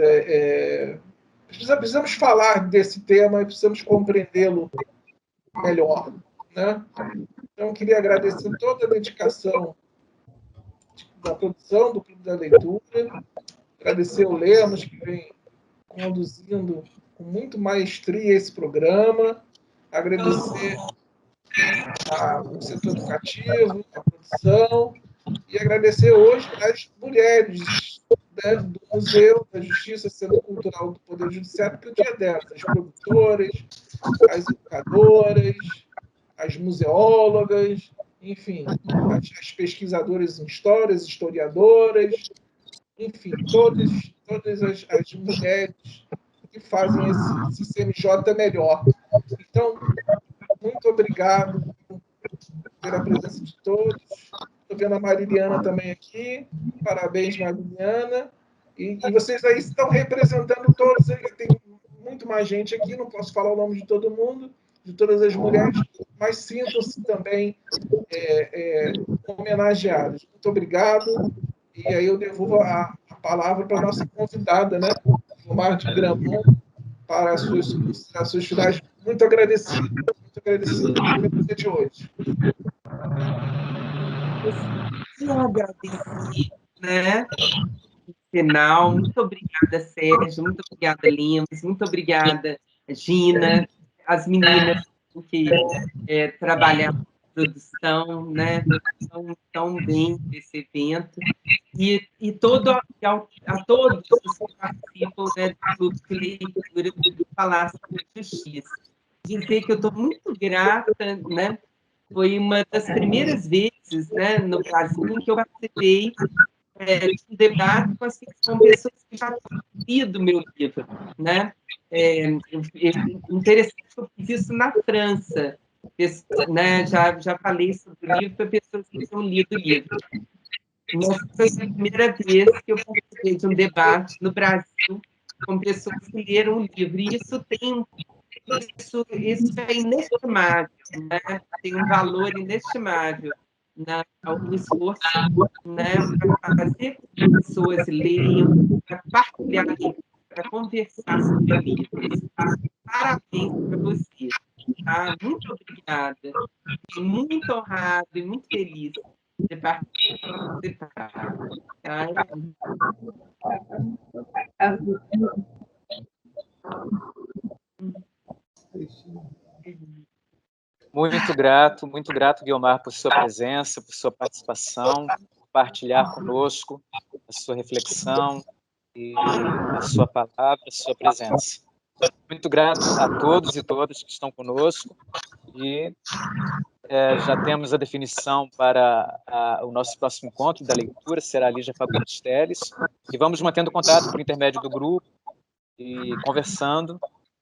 precisamos falar desse tema e precisamos compreendê-lo melhor, né? Então, queria agradecer toda a dedicação da produção do Clube da Leitura, agradecer o Lemos, que vem conduzindo com muito maestria esse programa, agradecer ao setor educativo, à produção, e agradecer hoje às mulheres, né, do Museu da Justiça, Centro Cultural do Poder Judiciário, que é o dia delas, as produtoras, as educadoras, as museólogas, enfim, as pesquisadoras em histórias, historiadoras, enfim, todas as mulheres que fazem esse CNJ melhor. Então, muito obrigado pela presença de todos. Estou vendo a Mariliana também aqui. Parabéns, Mariliana. E vocês aí estão representando todos. Tem muito mais gente aqui, não posso falar o nome de todo mundo, de todas as mulheres, mas sintam-se também homenageados. Muito obrigado. E aí eu devolvo a palavra para a nossa convidada, né, Guiomar de Gramont, para as suas finais. Muito agradecido pelo dia de hoje. E agradecer, né? Final. Muito obrigada, Sérgio. Muito obrigada, Lemos. Muito obrigada, Gina. As meninas que trabalharam na produção, né? Tão bem desse evento. E a todos os que participam, né, do Clube de Leitura do Palácio da Justiça. Dizer que eu estou muito grata, né? Foi uma das primeiras vezes, né, no Brasil em que eu participei de um debate com pessoas que já tinham lido meu livro, né? Interessante que eu fiz isso na França, né? Já falei sobre o livro para pessoas que tinham lido o livro. Mas foi a primeira vez que eu participei de um debate no Brasil com pessoas que leram o livro. E isso é inestimável, né? Tem um valor inestimável no esforço, né, para fazer com que as pessoas leiam, para partilharem, para conversar sobre livros. Parabéns para você. Tá? Muito obrigada. Fiquei muito honrada e muito feliz de participar. Tá? Muito grato, Guiomar, por sua presença, por sua participação, por partilhar conosco a sua reflexão e a sua palavra, a sua presença. Muito grato a todos e todas que estão conosco e já temos a definição para o nosso próximo encontro da leitura, será a Lígia Fagundes Telles, e vamos mantendo contato por intermédio do grupo e conversando.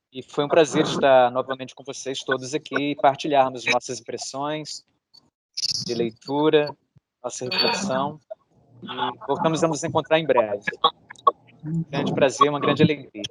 E foi um prazer estar novamente com vocês todos aqui e partilharmos nossas impressões de leitura, nossa reflexão. E voltamos a nos encontrar em breve. Um grande prazer, uma grande alegria.